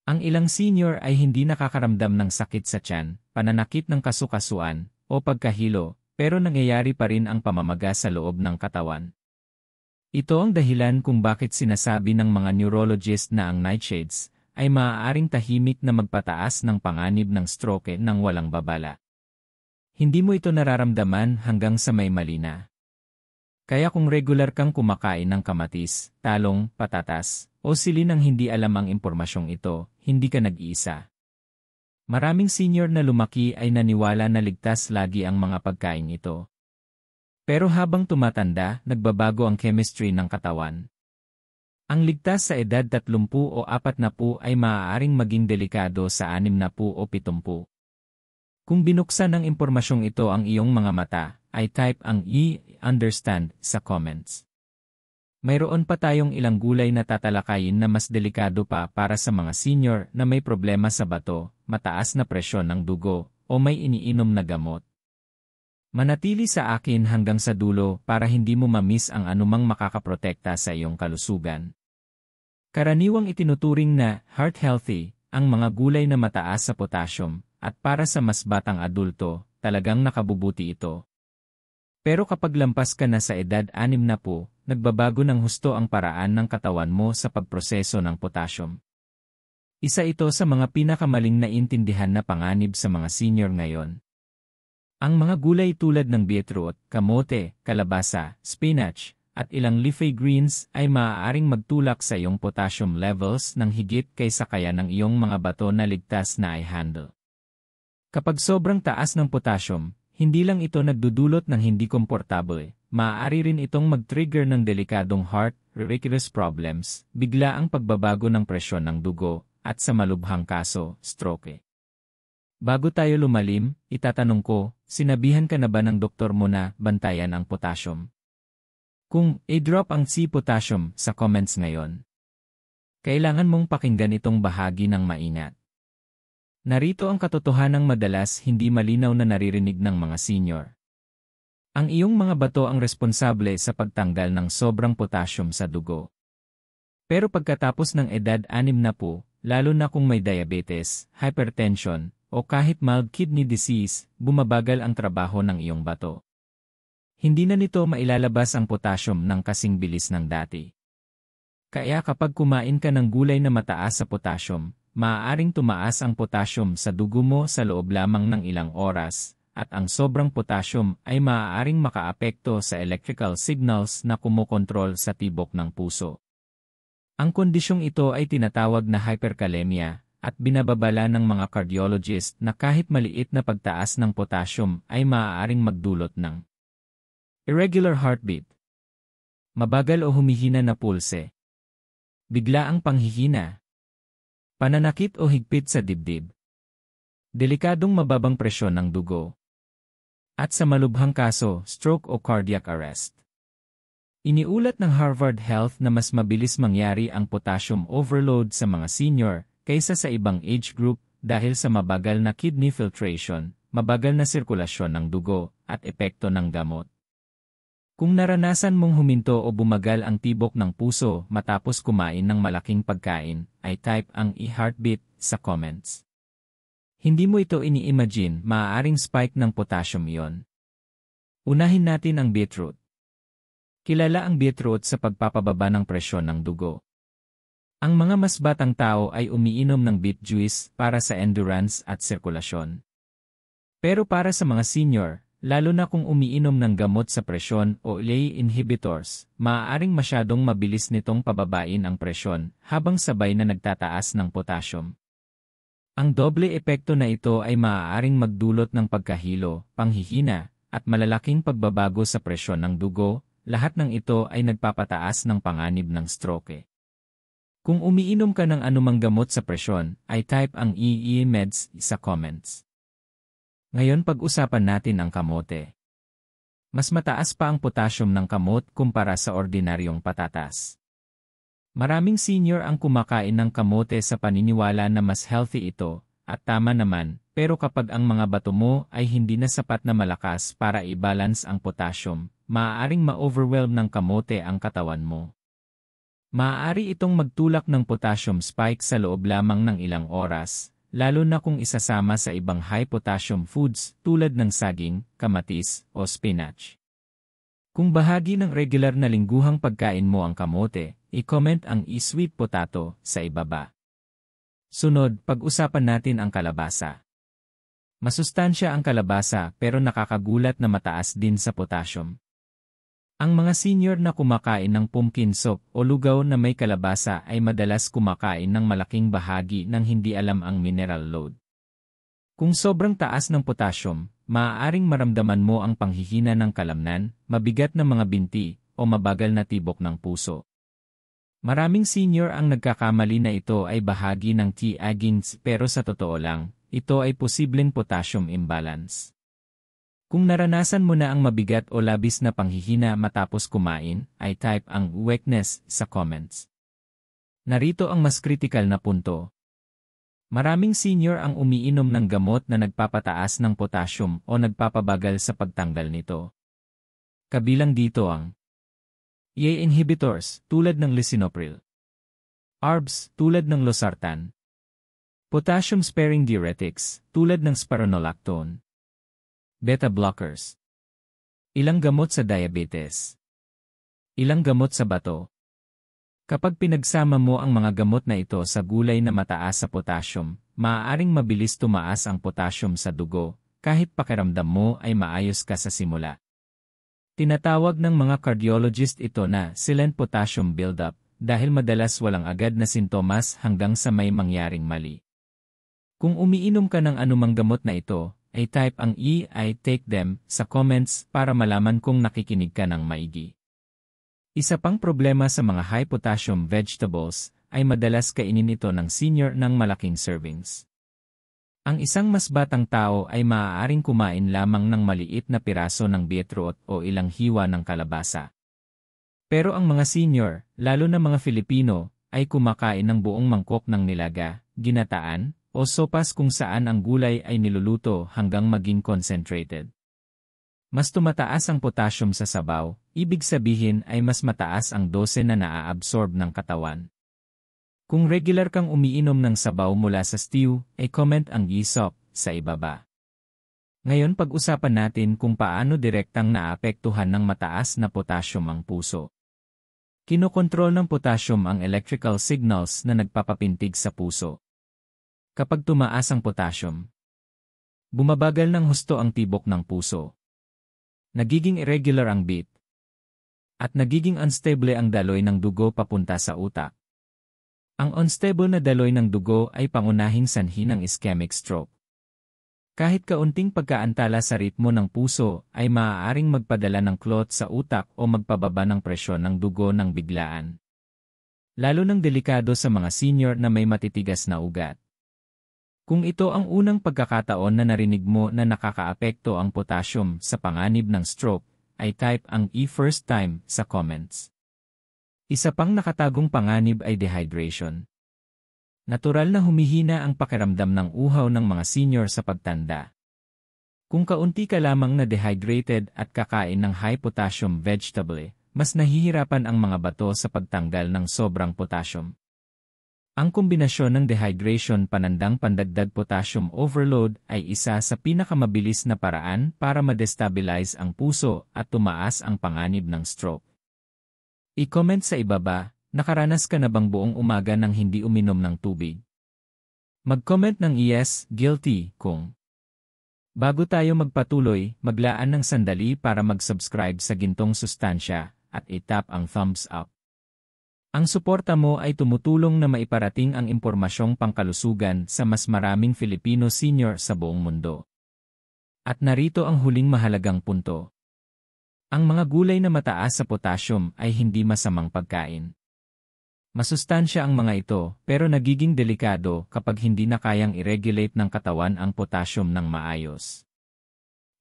Ang ilang senior ay hindi nakakaramdam ng sakit sa tiyan, pananakit ng kasukasuan, o pagkahilo, pero nangyayari pa rin ang pamamaga sa loob ng katawan. Ito ang dahilan kung bakit sinasabi ng mga neurologist na ang nightshades ay maaaring tahimik na magpataas ng panganib ng stroke nang walang babala. Hindi mo ito nararamdaman hanggang sa may mali na. Kaya kung regular kang kumakain ng kamatis, talong, patatas, o sili nang hindi alam ang impormasyong ito, hindi ka nag-iisa. Maraming senior na lumaki ay naniwala na ligtas lagi ang mga pagkain ito. Pero habang tumatanda, nagbabago ang chemistry ng katawan. Ang ligtas sa edad 30 o 40 ay maaaring maging delikado sa 60 o 70. Kung binuksan ng impormasyong ito ang iyong mga mata, ay type ang understand sa comments. Mayroon pa tayong ilang gulay na tatalakayin na mas delikado pa para sa mga senior na may problema sa bato, mataas na presyon ng dugo, o may iniinom na gamot. Manatili sa akin hanggang sa dulo para hindi mo ma-miss ang anumang makakaprotekta sa iyong kalusugan. Karaniwang itinuturing na heart healthy ang mga gulay na mataas sa potassium at para sa mas batang adulto, talagang nakabubuti ito. Pero kapag lampas ka na sa edad 60, nagbabago ng husto ang paraan ng katawan mo sa pagproseso ng potassium. Isa ito sa mga pinakamaling naintindihan na panganib sa mga senior ngayon. Ang mga gulay tulad ng beetroot, kamote, kalabasa, spinach, at ilang leafy greens ay maaaring magtulak sa iyong potassium levels ng higit kaysa kaya ng iyong mga bato na ligtas na i-handle. Kapag sobrang taas ng potassium, hindi lang ito nagdudulot ng hindi komportable, maaari rin itong mag-trigger ng delikadong heart-related problems, bigla ang pagbabago ng presyon ng dugo, at sa malubhang kaso, stroke. Bago tayo lumalim, itatanong ko, sinabihan ka na ba ng doktor mo na bantayan ang potassium? Kung i-drop ang potassium sa comments ngayon, kailangan mong pakinggan itong bahagi ng maingat. Narito ang katotohanang madalas hindi malinaw na naririnig ng mga senior. Ang iyong mga bato ang responsable sa pagtanggal ng sobrang potassium sa dugo. Pero pagkatapos ng edad 60, lalo na kung may diabetes, hypertension, o kahit mild kidney disease, bumabagal ang trabaho ng iyong bato. Hindi na nito mailalabas ang potassium ng kasing bilis ng dati. Kaya kapag kumain ka ng gulay na mataas sa potassium, maaaring tumaas ang potassium sa dugo mo sa loob lamang ng ilang oras, at ang sobrang potassium ay maaaring makaapekto sa electrical signals na kumokontrol sa tibok ng puso. Ang kondisyong ito ay tinatawag na hyperkalemia, at binababala ng mga cardiologist na kahit maliit na pagtaas ng potassium ay maaaring magdulot ng irregular heartbeat, mabagal o humihina na pulse, biglaang panghihina, pananakit o higpit sa dibdib, delikadong mababang presyon ng dugo, At sa malubhang kaso, stroke o cardiac arrest. Iniulat ng Harvard Health na mas mabilis mangyari ang potassium overload sa mga senior kaysa sa ibang age group dahil sa mabagal na kidney filtration, mabagal na sirkulasyon ng dugo, at epekto ng gamot. Kung naranasan mong huminto o bumagal ang tibok ng puso matapos kumain ng malaking pagkain, ay type ang e-heartbeat sa comments. Hindi mo ito ini-imagine, maaaring spike ng potassium iyon. Unahin natin ang beetroot. Kilala ang beetroot sa pagpapababa ng presyon ng dugo. Ang mga mas batang tao ay umiinom ng beet juice para sa endurance at sirkulasyon. Pero para sa mga senior, lalo na kung umiinom ng gamot sa presyon o LAI inhibitors, maaaring masyadong mabilis nitong pababain ang presyon habang sabay na nagtataas ng potassium. Ang doble epekto na ito ay maaaring magdulot ng pagkahilo, panghihina, at malalaking pagbabago sa presyon ng dugo, lahat ng ito ay nagpapataas ng panganib ng stroke. Kung umiinom ka ng anumang gamot sa presyon, ay type ang meds sa comments. Ngayon pag-usapan natin ang kamote. Mas mataas pa ang potassium ng kamot kumpara sa ordinaryong patatas. Maraming senior ang kumakain ng kamote sa paniniwala na mas healthy ito, at tama naman, pero kapag ang mga bato mo ay hindi na sapat na malakas para i-balance ang potassium, maaaring ma-overwhelm ng kamote ang katawan mo. Maaari itong magtulak ng potassium spike sa loob lamang ng ilang oras, lalo na kung isasama sa ibang high-potassium foods tulad ng saging, kamatis, o spinach. Kung bahagi ng regular na lingguhang pagkain mo ang kamote, i-comment ang sweet potato sa ibaba. Sunod, pag-usapan natin ang kalabasa. Masustansya ang kalabasa pero nakakagulat na mataas din sa potassium. Ang mga senior na kumakain ng pumpkin soup o lugaw na may kalabasa ay madalas kumakain ng malaking bahagi ng hindi alam ang mineral load. Kung sobrang taas ng potassium, maaaring maramdaman mo ang panghihina ng kalamnan, mabigat na mga binti, o mabagal na tibok ng puso. Maraming senior ang nagkakamali na ito ay bahagi ng T-agins pero sa totoo lang, ito ay posibleng potassium imbalance. Kung naranasan mo na ang mabigat o labis na panghihina matapos kumain, ay type ang weakness sa comments. Narito ang mas kritikal na punto. Maraming senior ang umiinom ng gamot na nagpapataas ng potassium o nagpapabagal sa pagtanggal nito. Kabilang dito ang LAI inhibitors tulad ng lisinopril, ARBs tulad ng losartan, potassium-sparing diuretics tulad ng spironolactone, beta blockers. Ilang gamot sa diabetes. Ilang gamot sa bato. Kapag pinagsama mo ang mga gamot na ito sa gulay na mataas sa potassium, maaaring mabilis tumaas ang potassium sa dugo, kahit pakiramdam mo ay maayos ka sa simula. Tinatawag ng mga cardiologist ito na silent potassium buildup dahil madalas walang agad na sintomas hanggang sa may mangyaring mali. Kung umiinom ka ng anumang gamot na ito, ay type ang I take them sa comments para malaman kung nakikinig ka ng maigi. Isa pang problema sa mga high potassium vegetables ay madalas kainin ito ng senior ng malaking servings. Ang isang mas batang tao ay maaaring kumain lamang ng maliit na piraso ng beetroot o ilang hiwa ng kalabasa. Pero ang mga senior, lalo na mga Filipino, ay kumakain ng buong mangkok ng nilaga, ginataan, o sopas kung saan ang gulay ay niluluto hanggang maging concentrated. Mas tumataas ang potassium sa sabaw, ibig sabihin ay mas mataas ang dose na naa-absorb ng katawan. Kung regular kang umiinom ng sabaw mula sa stew, ay comment ang gisop sa ibaba. Ngayon pag-usapan natin kung paano direktang naapektuhan ng mataas na potassium ang puso. Kinokontrol ng potassium ang electrical signals na nagpapapintig sa puso. Kapag tumaas ang potassium, bumabagal ng husto ang tibok ng puso. Nagiging irregular ang beat. At nagiging unstable ang daloy ng dugo papunta sa utak. Ang unstable na daloy ng dugo ay pangunahing sanhi ng ischemic stroke. Kahit kaunting pagkaantala sa ritmo ng puso ay maaaring magpadala ng clot sa utak o magpababa ng presyon ng dugo ng biglaan. Lalo nang delikado sa mga senior na may matitigas na ugat. Kung ito ang unang pagkakataon na narinig mo na nakakaapekto ang potassium sa panganib ng stroke, ay type ang first time sa comments. Isa pang nakatagong panganib ay dehydration. Natural na humihina ang pakiramdam ng uhaw ng mga senior sa pagtanda. Kung kaunti ka lamang na dehydrated at kakain ng high potassium vegetable, mas nahihirapan ang mga bato sa pagtanggal ng sobrang potassium. Ang kombinasyon ng dehydration panandang pandagdag potassium overload ay isa sa pinakamabilis na paraan para ma-destabilize ang puso at tumaas ang panganib ng stroke. I-comment sa ibaba, nakaranas ka na bang buong umaga nang hindi uminom ng tubig? Mag-comment ng yes, guilty, kung. Bago tayo magpatuloy, maglaan ng sandali para mag-subscribe sa Gintong Sustansya at i-tap ang thumbs up. Ang suporta mo ay tumutulong na maiparating ang impormasyong pangkalusugan sa mas maraming Filipino senior sa buong mundo. At narito ang huling mahalagang punto. Ang mga gulay na mataas sa potassium ay hindi masamang pagkain. Masustansya ang mga ito, pero nagiging delikado kapag hindi na kayang i-regulate ng katawan ang potassium ng maayos.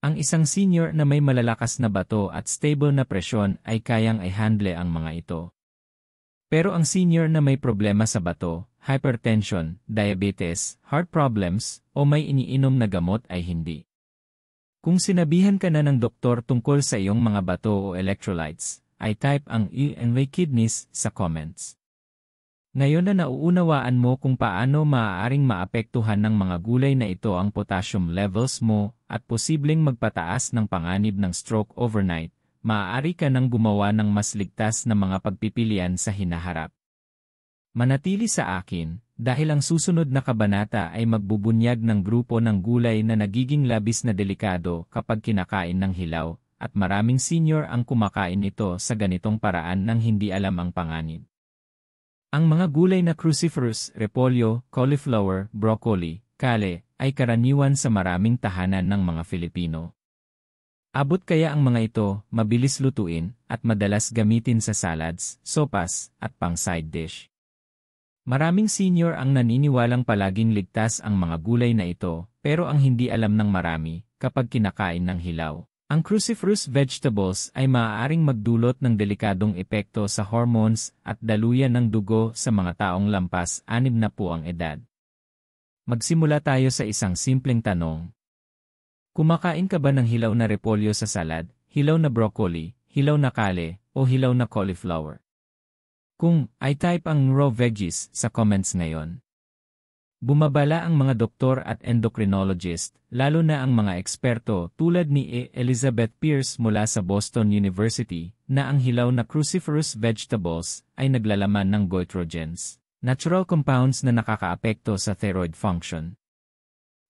Ang isang senior na may malalakas na bato at stable na presyon ay kayang i-handle ang mga ito. Pero ang senior na may problema sa bato, hypertension, diabetes, heart problems, o may iniinom na gamot ay hindi. Kung sinabihan ka na ng doktor tungkol sa iyong mga bato o electrolytes, ay type ang and kidneys sa comments. Ngayon na nauunawaan mo kung paano maaaring maapektuhan ng mga gulay na ito ang potassium levels mo at posibleng magpataas ng panganib ng stroke overnight, maaari ka nang gumawa ng mas ligtas na mga pagpipilian sa hinaharap. Manatili sa akin, dahil ang susunod na kabanata ay magbubunyag ng grupo ng gulay na nagiging labis na delikado kapag kinakain ng hilaw, at maraming senior ang kumakain ito sa ganitong paraan nang hindi alam ang panganib. Ang mga gulay na cruciferous, repolyo, cauliflower, broccoli, kale, ay karaniwan sa maraming tahanan ng mga Filipino. Abot kaya ang mga ito, mabilis lutuin, at madalas gamitin sa salads, sopas, at pang-side dish. Maraming senior ang naniniwalang palaging ligtas ang mga gulay na ito, pero ang hindi alam ng marami, kapag kinakain ng hilaw. Ang cruciferous vegetables ay maaaring magdulot ng delikadong epekto sa hormones at daluyan ng dugo sa mga taong lampas 60 ang edad. Magsimula tayo sa isang simpleng tanong. Kumakain ka ba ng hilaw na repolyo sa salad, hilaw na broccoli, hilaw na kale, o hilaw na cauliflower? Kung, ay type ang raw veggies sa comments ngayon. Bumabala ang mga doktor at endocrinologist, lalo na ang mga eksperto tulad ni Elizabeth Pierce mula sa Boston University, na ang hilaw na cruciferous vegetables ay naglalaman ng goitrogens, natural compounds na nakakaapekto sa thyroid function.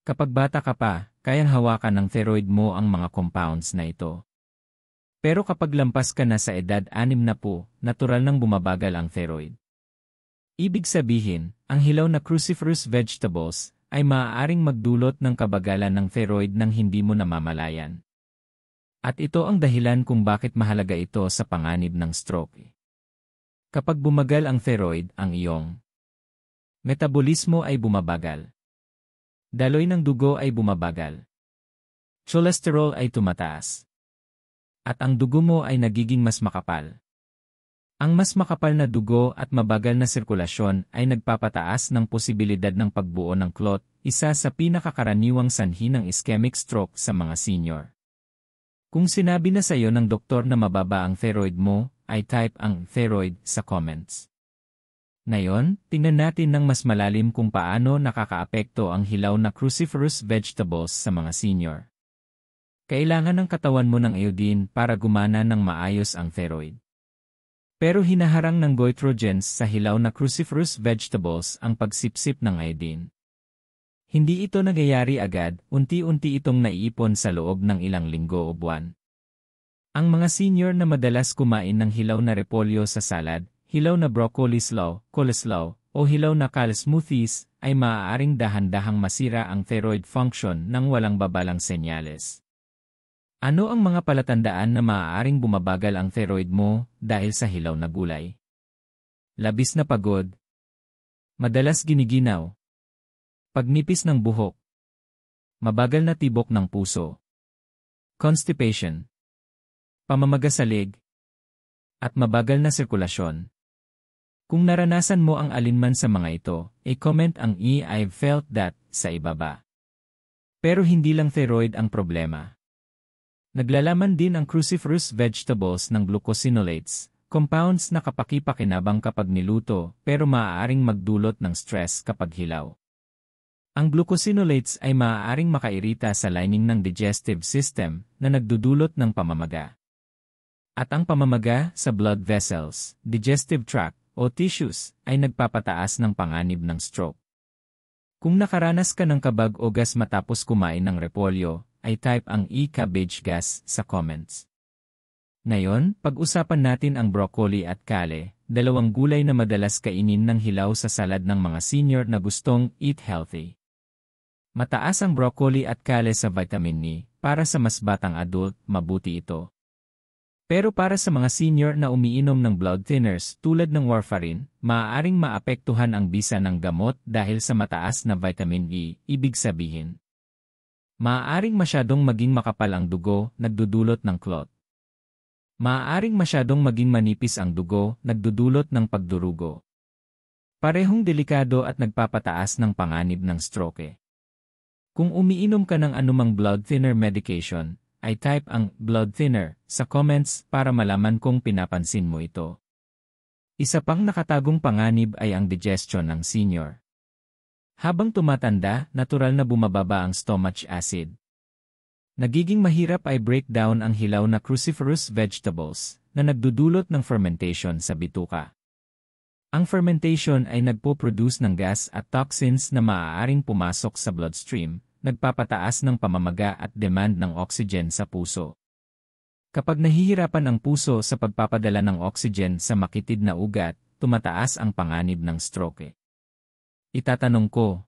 Kapag bata ka pa, kayang hawakan ng thyroid mo ang mga compounds na ito. Pero kapag lampas ka na sa edad 60, natural nang bumabagal ang thyroid. Ibig sabihin, ang hilaw na cruciferous vegetables ay maaaring magdulot ng kabagalan ng thyroid nang hindi mo namamalayan. At ito ang dahilan kung bakit mahalaga ito sa panganib ng stroke. Kapag bumagal ang thyroid, ang iyong metabolismo ay bumabagal. Daloy ng dugo ay bumabagal. Cholesterol ay tumataas. At ang dugo mo ay nagiging mas makapal. Ang mas makapal na dugo at mabagal na sirkulasyon ay nagpapataas ng posibilidad ng pagbuo ng clot, isa sa pinakakaraniwang sanhi ng ischemic stroke sa mga senior. Kung sinabi na sa iyo ng doktor na mababa ang thyroid mo, ay type ang thyroid sa comments. Ngayon, tingnan natin ng mas malalim kung paano nakakaapekto ang hilaw na cruciferous vegetables sa mga senior. Kailangan ng katawan mo ng iodine para gumana ng maayos ang thyroid. Pero hinaharang ng goitrogens sa hilaw na cruciferous vegetables ang pagsipsip ng iodine. Hindi ito nagyayari agad, unti-unti itong naiipon sa loob ng ilang linggo o buwan. Ang mga senior na madalas kumain ng hilaw na repolyo sa salad, hilaw na broccoli slaw, coleslaw, o hilaw na kale smoothies, ay maaaring dahan-dahang masira ang thyroid function nang walang babalang senyales. Ano ang mga palatandaan na maaaring bumabagal ang thyroid mo dahil sa hilaw na gulay? Labis na pagod. Madalas giniginaw. pagnipis ng buhok, mabagal na tibok ng puso, constipation, pamamaga sa leg, at mabagal na sirkulasyon. Kung naranasan mo ang alinman sa mga ito, i-comment ang I've felt that sa ibaba. Pero hindi lang thyroid ang problema. Naglalaman din ang cruciferous vegetables ng glucosinolates, compounds na kapaki-pakinabang kapag niluto pero maaaring magdulot ng stress kapag hilaw. Ang glucosinolates ay maaaring makairita sa lining ng digestive system na nagdudulot ng pamamaga. At ang pamamaga sa blood vessels, digestive tract, o tissues ay nagpapataas ng panganib ng stroke. Kung nakaranas ka ng kabag o gas matapos kumain ng repolyo, ay type ang cabbage gas sa comments. Ngayon, pag-usapan natin ang broccoli at kale, dalawang gulay na madalas kainin ng hilaw sa salad ng mga senior na gustong eat healthy. Mataas ang broccoli at kale sa vitamin E, para sa mas batang adult, mabuti ito. Pero para sa mga senior na umiinom ng blood thinners tulad ng warfarin, maaaring maapektuhan ang bisa ng gamot dahil sa mataas na vitamin E, ibig sabihin. Maaaring masyadong maging makapal ang dugo, nagdudulot ng clot. Maaaring masyadong maging manipis ang dugo, nagdudulot ng pagdurugo. Parehong delikado at nagpapataas ng panganib ng stroke. Kung umiinom ka ng anumang blood thinner medication, ay type ang blood thinner sa comments para malaman kung pinapansin mo ito. Isa pang nakatagong panganib ay ang digestion ng senior. Habang tumatanda, natural na bumababa ang stomach acid. Nagiging mahirap ay breakdown ang hilaw na cruciferous vegetables na nagdudulot ng fermentation sa bituka. Ang fermentation ay nagpo-produce ng gas at toxins na maaaring pumasok sa bloodstream, nagpapataas ng pamamaga at demand ng oxygen sa puso. Kapag nahihirapan ang puso sa pagpapadala ng oxygen sa makitid na ugat, tumataas ang panganib ng stroke. Itatanong ko,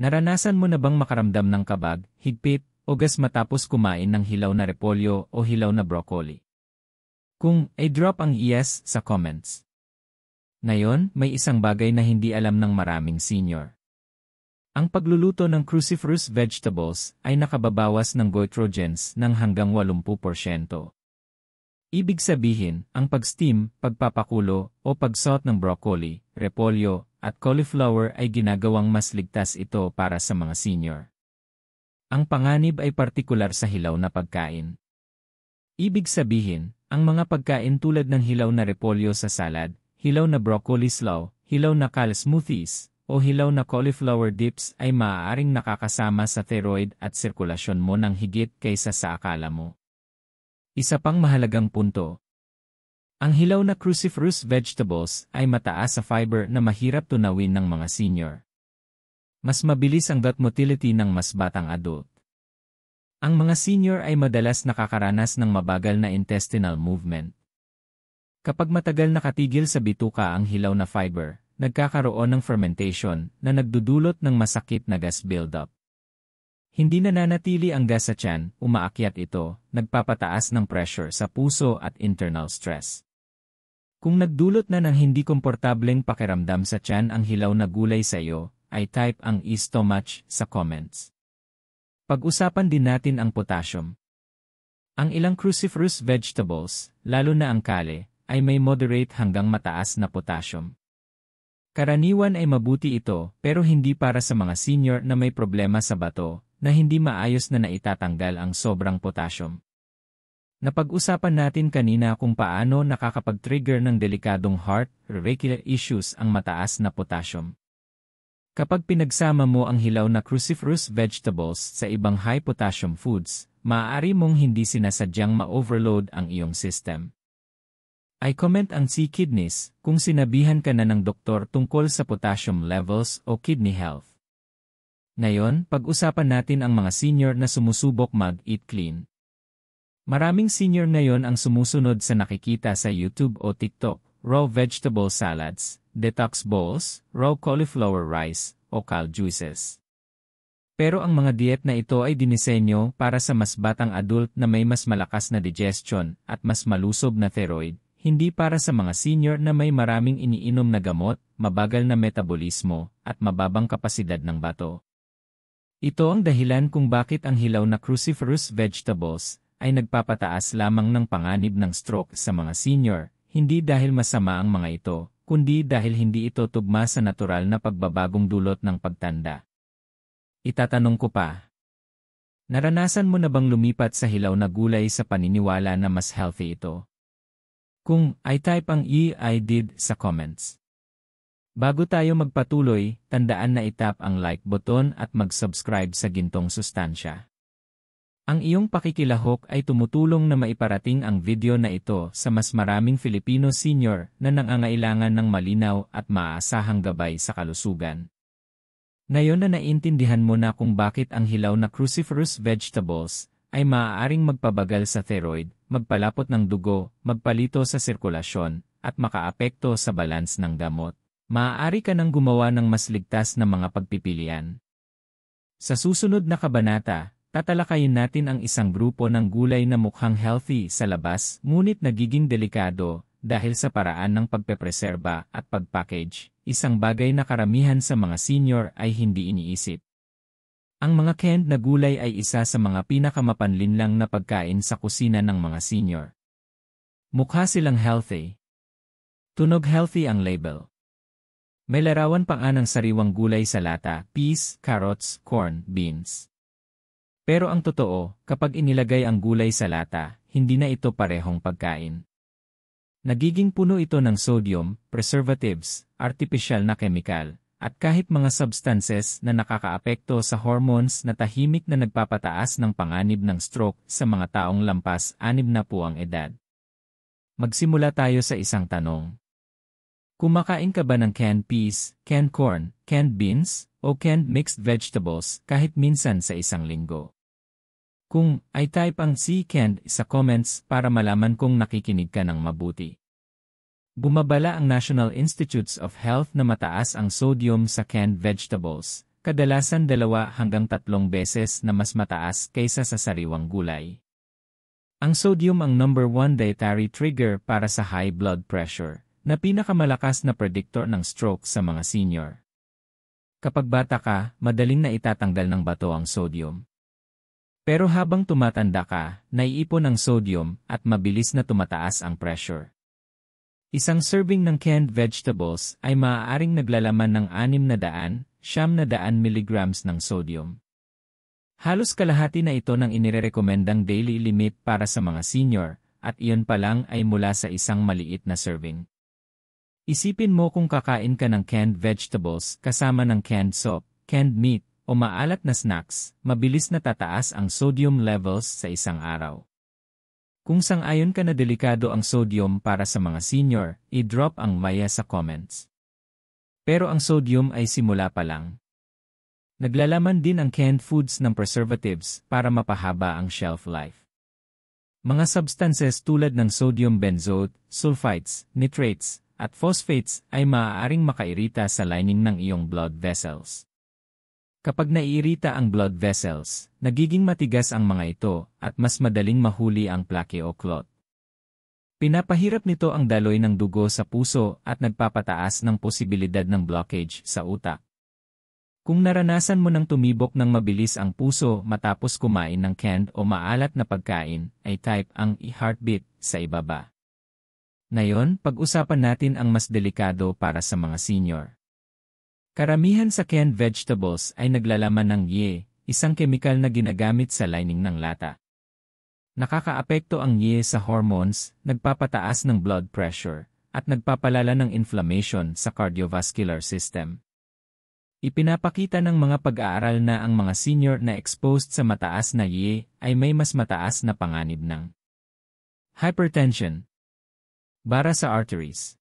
naranasan mo na bang makaramdam ng kabag, higpit, o gas matapos kumain ng hilaw na repolyo o hilaw na broccoli? Kung ay drop ang yes sa comments. Ngayon, may isang bagay na hindi alam ng maraming senior. Ang pagluluto ng cruciferous vegetables ay nakababawas ng goitrogens ng hanggang 80%. Ibig sabihin, ang pag-steam, pagpapakulo, o pag-saute ng broccoli, repolyo, at cauliflower ay ginagawang mas ligtas ito para sa mga senior. Ang panganib ay partikular sa hilaw na pagkain. Ibig sabihin, ang mga pagkain tulad ng hilaw na repolyo sa salad, hilaw na broccoli slaw, hilaw na kale smoothies, o hilaw na cauliflower dips ay maaaring nakakasama sa thyroid at sirkulasyon mo ng higit kaysa sa akala mo. Isa pang mahalagang punto. Ang hilaw na cruciferous vegetables ay mataas sa fiber na mahirap tunawin ng mga senior. Mas mabilis ang gut motility ng mas batang adult. Ang mga senior ay madalas nakakaranas ng mabagal na intestinal movement. Kapag matagal nakatigil sa bituka ang hilaw na fiber, nagkakaroon ng fermentation na nagdudulot ng masakit na gas buildup. Hindi nananatili ang gas sa tiyan, umaakyat ito, nagpapataas ng pressure sa puso at internal stress. Kung nagdulot na ng hindi komportableng pakiramdam sa tiyan ang hilaw na gulay sa iyo, ay type ang stomach sa comments. Pag-usapan din natin ang potassium. Ang ilang cruciferous vegetables, lalo na ang kale, ay may moderate hanggang mataas na potassium. Karaniwan ay mabuti ito, pero hindi para sa mga senior na may problema sa bato, na hindi maayos na naitatanggal ang sobrang potassium. Napag-usapan natin kanina kung paano nakakapag-trigger ng delikadong heart-related issues ang mataas na potassium. Kapag pinagsama mo ang hilaw na cruciferous vegetables sa ibang high-potassium foods, maaari mong hindi sinasadyang ma-overload ang iyong system. I comment ang sea kidneys kung sinabihan ka na ng doktor tungkol sa potassium levels o kidney health. Ngayon, pag-usapan natin ang mga senior na sumusubok mag-eat clean. Maraming senior ngayon ang sumusunod sa nakikita sa YouTube o TikTok, raw vegetable salads, detox bowls, raw cauliflower rice, o kale juices. Pero ang mga diet na ito ay dinisenyo para sa mas batang adult na may mas malakas na digestion at mas malusob na thyroid, hindi para sa mga senior na may maraming iniinom na gamot, mabagal na metabolismo, at mababang kapasidad ng bato. Ito ang dahilan kung bakit ang hilaw na cruciferous vegetables ay nagpapataas lamang ng panganib ng stroke sa mga senior, hindi dahil masama ang mga ito, kundi dahil hindi ito tugma sa natural na pagbabagong dulot ng pagtanda. Itatanong ko pa. Naranasan mo na bang lumipat sa hilaw na gulay sa paniniwala na mas healthy ito? Kung ay type ang I did sa comments. Bago tayo magpatuloy, tandaan na itap ang like button at mag-subscribe sa Gintong Sustansya. Ang iyong pakikilahok ay tumutulong na maiparating ang video na ito sa mas maraming Filipino senior na nangangailangan ng malinaw at maaasahang gabay sa kalusugan. Ngayon na naintindihan mo na kung bakit ang hilaw na cruciferous vegetables ay maaaring magpabagal sa thyroid, magpalapot ng dugo, magpalito sa sirkulasyon, at makaapekto sa balance ng damot, maaari ka nang gumawa ng mas ligtas na mga pagpipilian. Sa susunod na kabanata, tatalakayin natin ang isang grupo ng gulay na mukhang healthy sa labas ngunit nagiging delikado dahil sa paraan ng pagpepreserba at pagpackage, isang bagay na karamihan sa mga senior ay hindi iniisip. Ang mga canned na gulay ay isa sa mga pinakamapanlinlang na pagkain sa kusina ng mga senior. Mukha silang healthy. Tunog healthy ang label. May larawan pa nga ng sariwang gulay sa lata, peas, carrots, corn, beans. Pero ang totoo, kapag inilagay ang gulay sa lata, hindi na ito parehong pagkain. Nagiging puno ito ng sodium, preservatives, artificial na chemical, at kahit mga substances na nakakaapekto sa hormones na tahimik na nagpapataas ng panganib ng stroke sa mga taong lampas 60 ang edad. Magsimula tayo sa isang tanong. Kumakain ka ba ng canned peas, canned corn, canned beans, o canned mixed vegetables kahit minsan sa isang linggo? Kung ay type ang C canned sa comments para malaman kung nakikinig ka ng mabuti. Bumabala ang National Institutes of Health na mataas ang sodium sa canned vegetables, kadalasan 2 hanggang 3 beses na mas mataas kaysa sa sariwang gulay. Ang sodium ang number 1 dietary trigger para sa high blood pressure, na pinakamalakas na predictor ng stroke sa mga senior. Kapag bata ka, madaling na itatanggal ng bato ang sodium. Pero habang tumatanda ka, naiipon ang sodium at mabilis na tumataas ang pressure. Isang serving ng canned vegetables ay maaaring naglalaman ng 600-900 mg ng sodium. Halos kalahati na ito ng inirekomendang daily limit para sa mga senior, at iyon pa lang ay mula sa isang maliit na serving. Isipin mo kung kakain ka ng canned vegetables kasama ng canned soup, canned meat, o maalat na snacks, mabilis na tataas ang sodium levels sa isang araw. Kung sang-ayon ka na delikado ang sodium para sa mga senior, i-drop ang maya sa comments. Pero ang sodium ay simula pa lang. Naglalaman din ang canned foods ng preservatives para mapahaba ang shelf life. Mga substances tulad ng sodium benzoate, sulfites, nitrates, at phosphates ay maaaring makairita sa lining ng iyong blood vessels. Kapag naiirita ang blood vessels, nagiging matigas ang mga ito at mas madaling mahuli ang plaque o clot. Pinapahirap nito ang daloy ng dugo sa puso at nagpapataas ng posibilidad ng blockage sa utak. Kung naranasan mo nang tumibok ng mabilis ang puso matapos kumain ng canned o maalat na pagkain, ay type ang heartbeat sa ibaba. Ngayon, pag-usapan natin ang mas delikado para sa mga senior. Karamihan sa canned vegetables ay naglalaman ng ye, isang kemikal na ginagamit sa lining ng lata. Nakakaapekto ang ye sa hormones, nagpapataas ng blood pressure, at nagpapalala ng inflammation sa cardiovascular system. Ipinapakita ng mga pag-aaral na ang mga senior na exposed sa mataas na ye ay may mas mataas na panganib ng hypertension, bara sa arteries,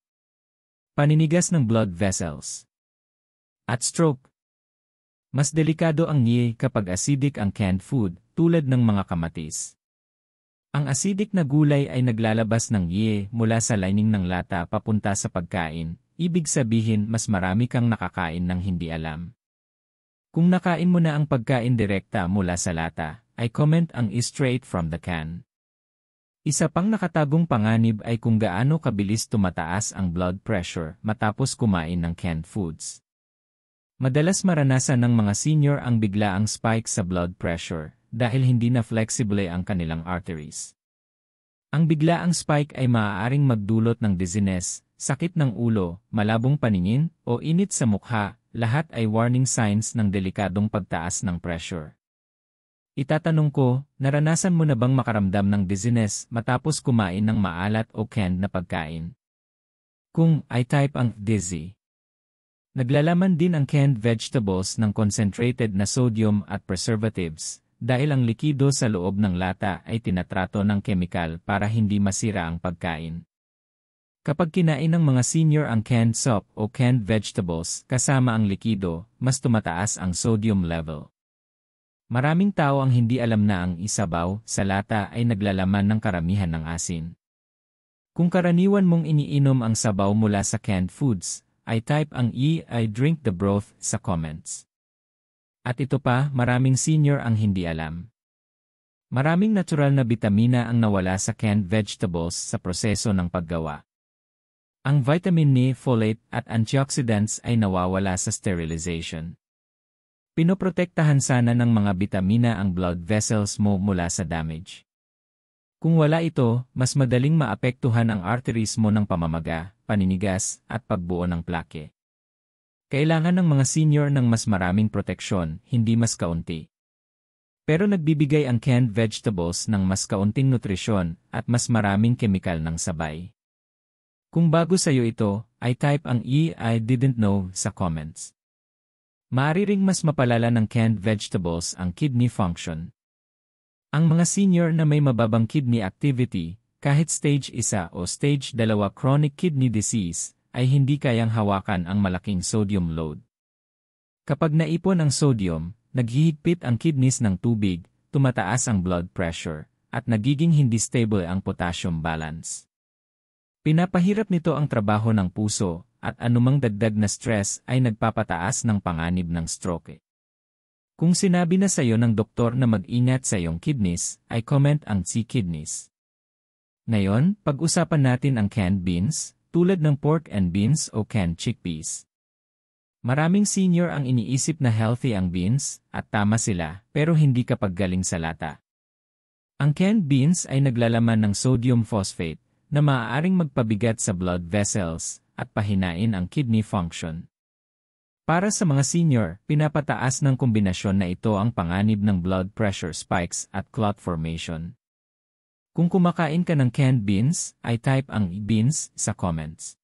paninigas ng blood vessels, at stroke. Mas delikado ang ye kapag acidic ang canned food, tulad ng mga kamatis. Ang acidic na gulay ay naglalabas ng ye mula sa lining ng lata papunta sa pagkain, ibig sabihin mas marami kang nakakain ng hindi alam. Kung nakain mo na ang pagkain direkta mula sa lata, ay comment ang straight from the can. Isa pang nakatagong panganib ay kung gaano kabilis tumataas ang blood pressure matapos kumain ng canned foods. Madalas maranasan ng mga senior ang biglaang spike sa blood pressure dahil hindi na flexible ang kanilang arteries. Ang biglaang spike ay maaaring magdulot ng dizziness, sakit ng ulo, malabong paningin, o init sa mukha, lahat ay warning signs ng delikadong pagtaas ng pressure. Itatanong ko, naranasan mo na bang makaramdam ng dizziness matapos kumain ng maalat o canned na pagkain? Kung ay type ang dizzy. Naglalaman din ang canned vegetables ng concentrated na sodium at preservatives, dahil ang likido sa loob ng lata ay tinatrato ng kemikal para hindi masira ang pagkain. Kapag kinain ng mga senior ang canned soup o canned vegetables kasama ang likido, mas tumataas ang sodium level. Maraming tao ang hindi alam na ang isabaw sa lata ay naglalaman ng karamihan ng asin. Kung karaniwan mong iniinom ang sabaw mula sa canned foods, ay type ang I drink the broth sa comments. At ito pa, maraming senior ang hindi alam. Maraming natural na bitamina ang nawala sa canned vegetables sa proseso ng paggawa. Ang vitamin E, folate at antioxidants ay nawawala sa sterilization. Pinoprotektahan sana ng mga bitamina ang blood vessels mo mula sa damage. Kung wala ito, mas madaling maapektuhan ang arteries mo ng pamamaga, paninigas, at pagbuo ng plaque. Kailangan ng mga senior ng mas maraming proteksyon, hindi mas kaunti. Pero nagbibigay ang canned vegetables ng mas kaunting nutrisyon at mas maraming kemikal ng sabay. Kung bago sa'yo ito, ay type ang I didn't know sa comments. Maaari ring mas mapalala ng canned vegetables ang kidney function. Ang mga senior na may mababang kidney activity, kahit stage 1 o stage 2 chronic kidney disease, ay hindi kayang hawakan ang malaking sodium load. Kapag naipon ang sodium, naghihigpit ang kidneys ng tubig, tumataas ang blood pressure, at nagiging hindi stable ang potassium balance. Pinapahirap nito ang trabaho ng puso, at anumang dagdag na stress ay nagpapataas ng panganib ng stroke. Kung sinabi na sa iyo ng doktor na mag-ingat sa iyong kidneys, ay comment ang C-kidneys. Ngayon, pag-usapan natin ang canned beans, tulad ng pork and beans o canned chickpeas. Maraming senior ang iniisip na healthy ang beans, at tama sila, pero hindi kapag galing sa lata. Ang canned beans ay naglalaman ng sodium phosphate, na maaaring magpabigat sa blood vessels, at pahinain ang kidney function. Para sa mga senior, pinapataas ng kombinasyon na ito ang panganib ng blood pressure spikes at clot formation. Kung kumakain ka ng canned beans, ay type ang beans sa comments.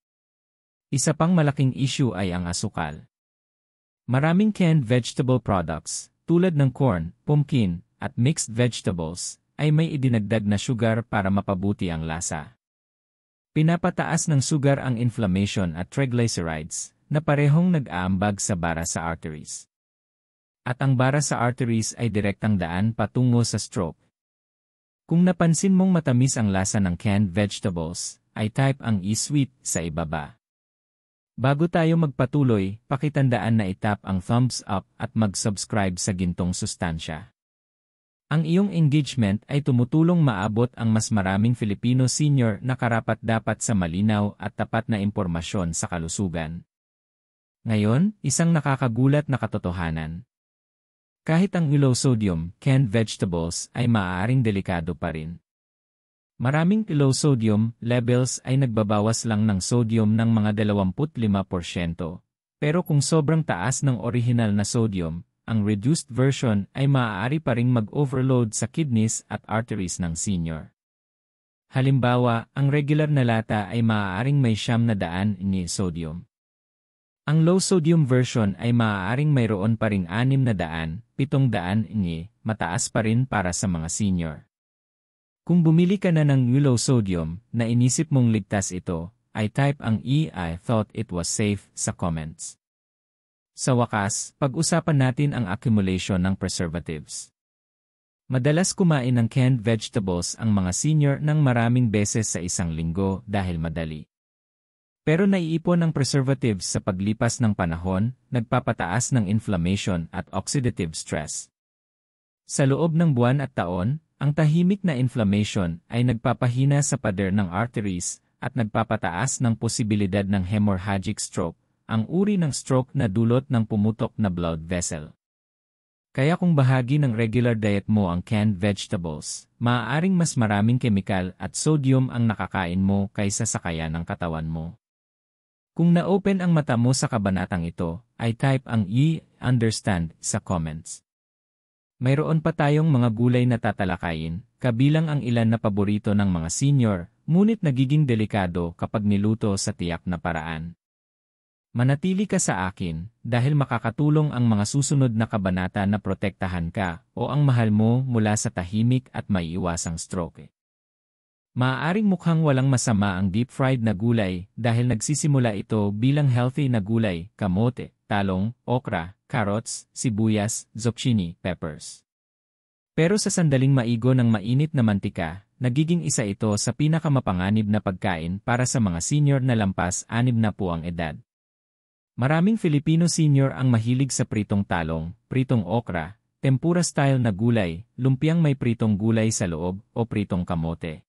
Isa pang malaking issue ay ang asukal. Maraming canned vegetable products, tulad ng corn, pumpkin, at mixed vegetables, ay may idinagdag na sugar para mapabuti ang lasa. Pinapataas ng sugar ang inflammation at triglycerides, na parehong nag-aambag sa bara sa arteries. At ang bara sa arteries ay direktang daan patungo sa stroke. Kung napansin mong matamis ang lasa ng canned vegetables, ay type ang E-sweet sa ibaba. Bago tayo magpatuloy, pakitandaan na itap ang thumbs up at mag-subscribe sa gintong sustansya. Ang iyong engagement ay tumutulong maabot ang mas maraming Filipino senior na karapat-dapat sa malinaw at tapat na impormasyon sa kalusugan. Ngayon, isang nakakagulat na katotohanan. Kahit ang low-sodium, canned vegetables ay maaaring delikado pa rin. Maraming low-sodium levels ay nagbabawas lang ng sodium ng mga 25%, pero kung sobrang taas ng orihinal na sodium, ang reduced version ay maaari pa ring mag-overload sa kidneys at arteries ng senior. Halimbawa, ang regular na lata ay maaaring may 900 ni sodium. Ang low-sodium version ay maaaring mayroon pa ring 600, 700 ni, mataas pa rin para sa mga senior. Kung bumili ka na ng low-sodium na inisip mong ligtas ito, ay type ang I thought it was safe sa comments. Sa wakas, pag-usapan natin ang accumulation ng preservatives. Madalas kumain ng canned vegetables ang mga senior ng maraming beses sa isang linggo dahil madali. Pero naiipon ang preservatives sa paglipas ng panahon, nagpapataas ng inflammation at oxidative stress. Sa loob ng buwan at taon, Ang tahimik na inflammation ay nagpapahina sa pader ng arteries at nagpapataas ng posibilidad ng hemorrhagic stroke, ang uri ng stroke na dulot ng pumutok na blood vessel. Kaya kung bahagi ng regular diet mo ang canned vegetables, maaaring mas maraming kemikal at sodium ang nakakain mo kaysa sa kaya ng katawan mo. Kung na-open ang mata mo sa kabanatang ito, ay type ang understand sa comments. Mayroon pa tayong mga gulay na tatalakayin, kabilang ang ilan na paborito ng mga senior, ngunit nagiging delikado kapag niluto sa tiyak na paraan. Manatili ka sa akin, dahil makakatulong ang mga susunod na kabanata na protektahan ka o ang mahal mo mula sa tahimik at maiiwasang stroke. Maaaring mukhang walang masama ang deep-fried na gulay dahil nagsisimula ito bilang healthy na gulay, kamote, talong, okra, carrots, sibuyas, zucchini, peppers. Pero sa sandaling maigo ng mainit na mantika, nagiging isa ito sa pinakamapanganib na pagkain para sa mga senior na lampas 60 ang edad. Maraming Filipino senior ang mahilig sa pritong talong, pritong okra, tempura-style na gulay, lumpiang may pritong gulay sa loob o pritong kamote.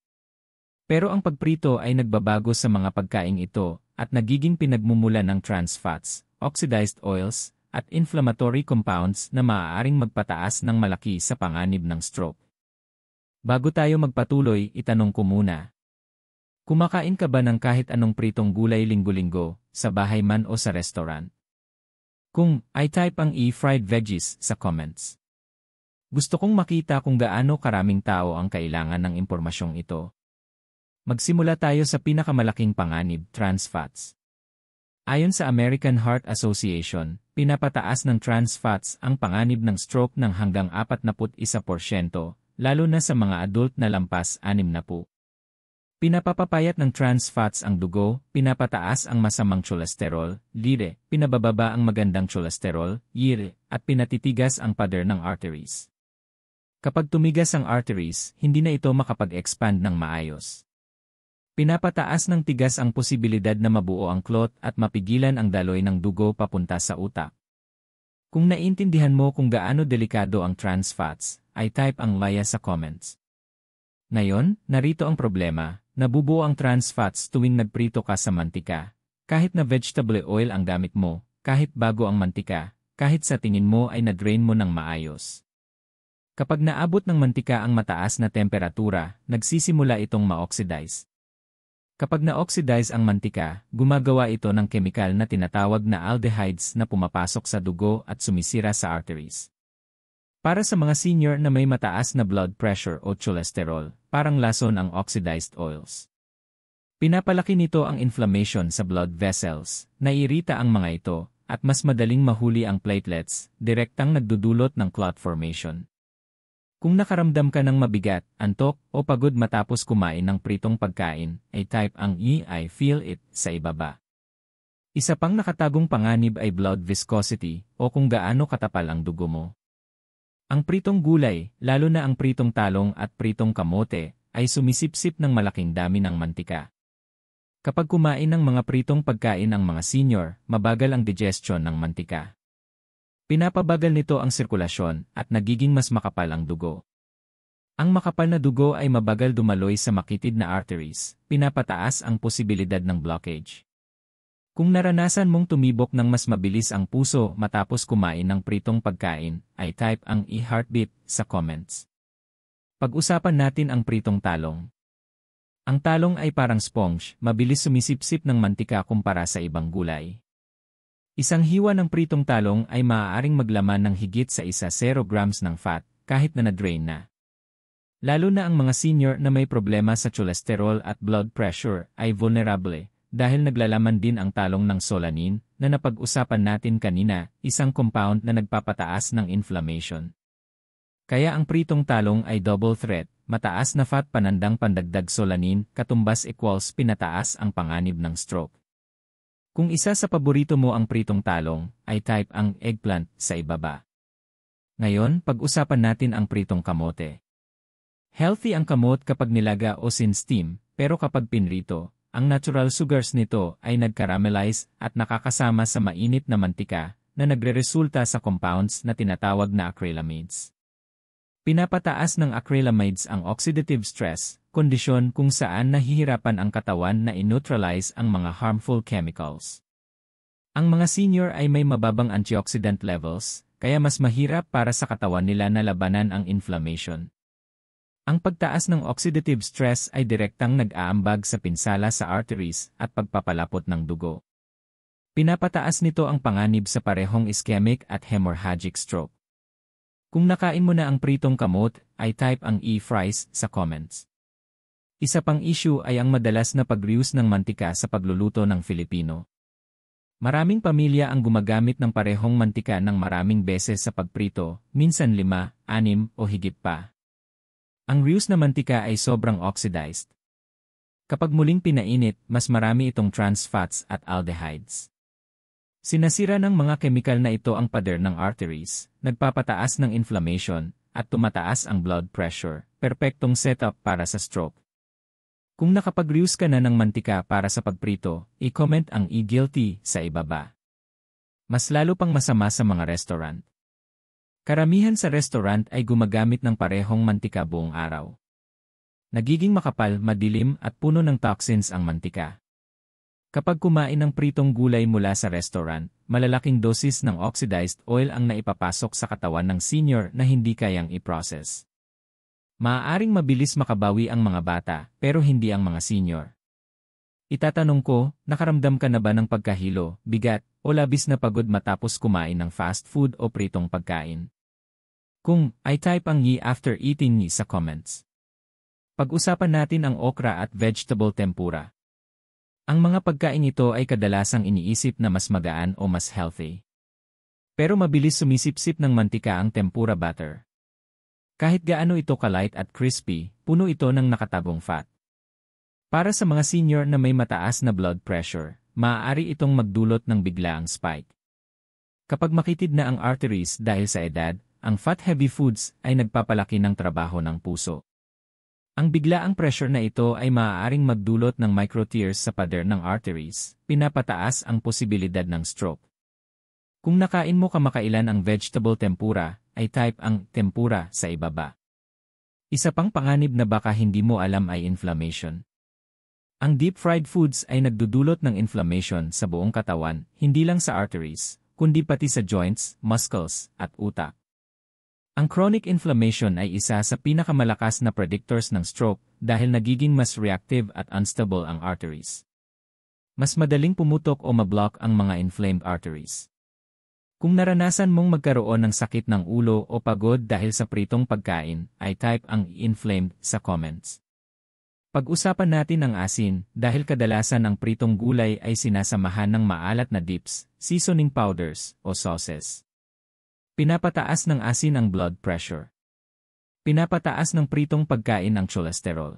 Pero ang pagprito ay nagbabago sa mga pagkaing ito at nagiging pinagmumulan ng trans fats, oxidized oils, at inflammatory compounds na maaaring magpataas ng malaki sa panganib ng stroke. Bago tayo magpatuloy, itanong ko muna. Kumakain ka ba ng kahit anong pritong gulay linggo-linggo, sa bahay man o sa restaurant? Kung, ay type ang fried veggies sa comments. Gusto kong makita kung gaano karaming tao ang kailangan ng impormasyong ito. Magsimula tayo sa pinakamalaking panganib, trans fats. Ayon sa American Heart Association, pinapataas ng trans fats ang panganib ng stroke ng hanggang 41%, lalo na sa mga adult na lampas 60. Pinapapapayat ng trans fats ang dugo, pinapataas ang masamang cholesterol, LDL, pinabababa ang magandang cholesterol, HDL, at pinatitigas ang pader ng arteries. Kapag tumigas ang arteries, hindi na ito makapag-expand ng maayos. Pinapataas ng tigas ang posibilidad na mabuo ang clot at mapigilan ang daloy ng dugo papunta sa utak. Kung naiintindihan mo kung gaano delikado ang trans fats, ay type ang laya sa comments. Ngayon, narito ang problema, nabubuo ang trans fats tuwing nagprito ka sa mantika. Kahit na vegetable oil ang gamit mo, kahit bago ang mantika, kahit sa tingin mo ay na-drain mo ng maayos. Kapag naabot ng mantika ang mataas na temperatura, nagsisimula itong ma-oxidize. Kapag na-oxidize ang mantika, gumagawa ito ng kemikal na tinatawag na aldehydes na pumapasok sa dugo at sumisira sa arteries. Para sa mga senior na may mataas na blood pressure o cholesterol, parang lason ang oxidized oils. Pinapalaki nito ang inflammation sa blood vessels, naiirita ang mga ito, at mas madaling mahuli ang platelets, direktang nagdudulot ng clot formation. Kung nakaramdam ka ng mabigat, antok, o pagod matapos kumain ng pritong pagkain, ay type ang I feel it sa ibaba. Isa pang nakatagong panganib ay blood viscosity, o kung gaano katapal ang dugo mo. Ang pritong gulay, lalo na ang pritong talong at pritong kamote, ay sumisipsip ng malaking dami ng mantika. Kapag kumain ng mga pritong pagkain ang mga senior, mabagal ang digestion ng mantika. Pinapabagal nito ang sirkulasyon at nagiging mas makapal ang dugo. Ang makapal na dugo ay mabagal dumaloy sa makitid na arteries, pinapataas ang posibilidad ng blockage. Kung naranasan mong tumibok ng mas mabilis ang puso matapos kumain ng pritong pagkain, ay type ang heartbeat sa comments. Pag-usapan natin ang pritong talong. Ang talong ay parang sponge, mabilis sumisipsip ng mantika kumpara sa ibang gulay. Isang hiwa ng pritong talong ay maaaring maglaman ng higit sa 0 grams ng fat, kahit na na-drain na. Lalo na ang mga senior na may problema sa cholesterol at blood pressure ay vulnerable, dahil naglalaman din ang talong ng solanine, na napag-usapan natin kanina, isang compound na nagpapataas ng inflammation. Kaya ang pritong talong ay double threat, mataas na fat panandang pandagdag solanine, katumbas equals pinataas ang panganib ng stroke. Kung isa sa paborito mo ang pritong talong, ay type ang eggplant sa ibaba. Ngayon, pag-usapan natin ang pritong kamote. Healthy ang kamot kapag nilaga o sin-steam, pero kapag pinrito, ang natural sugars nito ay nag-caramelize at nakakasama sa mainit na mantika na nagreresulta sa compounds na tinatawag na acrylamides. Pinapataas ng acrylamides ang oxidative stress, kondisyon kung saan nahihirapan ang katawan na i-neutralize ang mga harmful chemicals. Ang mga senior ay may mababang antioxidant levels, kaya mas mahirap para sa katawan nila na labanan ang inflammation. Ang pagtaas ng oxidative stress ay direktang nag-aambag sa pinsala sa arteries at pagpapalapot ng dugo. Pinapataas nito ang panganib sa parehong ischemic at hemorrhagic stroke. Kung nakain mo na ang pritong kamot, ay type ang e-fries sa comments. Isa pang issue ay ang madalas na pag-reuse ng mantika sa pagluluto ng Filipino. Maraming pamilya ang gumagamit ng parehong mantika ng maraming beses sa pagprito, minsan 5, 6 o higit pa. Ang reuse na mantika ay sobrang oxidized. Kapag muling pinainit, mas marami itong trans fats at aldehydes. Sinasira ng mga kemikal na ito ang pader ng arteries, nagpapataas ng inflammation, at tumataas ang blood pressure, perpektong setup para sa stroke. Kung nakapag-reuse ka na ng mantika para sa pagprito, i-comment ang e-guilty sa ibaba. Mas lalo pang masama sa mga restaurant. Karamihan sa restaurant ay gumagamit ng parehong mantika buong araw. Nagiging makapal, madilim at puno ng toxins ang mantika. Kapag kumain ng pritong gulay mula sa restaurant, malalaking dosis ng oxidized oil ang naipapasok sa katawan ng senior na hindi kayang i-process. Maaaring mabilis makabawi ang mga bata, pero hindi ang mga senior. Itatanong ko, nakaramdam ka na ba ng pagkahilo, bigat, o labis na pagod matapos kumain ng fast food o pritong pagkain? Kung, ay type ang "ye" after eating "ye" sa comments. Pag-usapan natin ang okra at vegetable tempura. Ang mga pagkain ito ay kadalasang iniisip na mas magaan o mas healthy. Pero mabilis sumisipsip ng mantika ang tempura batter. Kahit gaano ito ka-light at crispy, puno ito ng nakatagong fat. Para sa mga senior na may mataas na blood pressure, maaari itong magdulot ng biglaang spike. Kapag makitid na ang arteries dahil sa edad, ang fat-heavy foods ay nagpapalaki ng trabaho ng puso. Ang biglaang pressure na ito ay maaaring magdulot ng microtears sa pader ng arteries, pinapataas ang posibilidad ng stroke. Kung nakain mo kamakailan ang vegetable tempura, ay type ang tempura sa ibaba. Isa pang panganib na baka hindi mo alam ay inflammation. Ang deep-fried foods ay nagdudulot ng inflammation sa buong katawan, hindi lang sa arteries, kundi pati sa joints, muscles, at utak. Ang chronic inflammation ay isa sa pinakamalakas na predictors ng stroke dahil nagiging mas reactive at unstable ang arteries. Mas madaling pumutok o mablock ang mga inflamed arteries. Kung naranasan mong magkaroon ng sakit ng ulo o pagod dahil sa pritong pagkain, ay type ang inflamed sa comments. Pag-usapan natin ang asin dahil kadalasan ang pritong gulay ay sinasamahan ng maalat na dips, seasoning powders, o sauces. Pinapataas ng asin ang blood pressure. Pinapataas ng pritong pagkain ang cholesterol.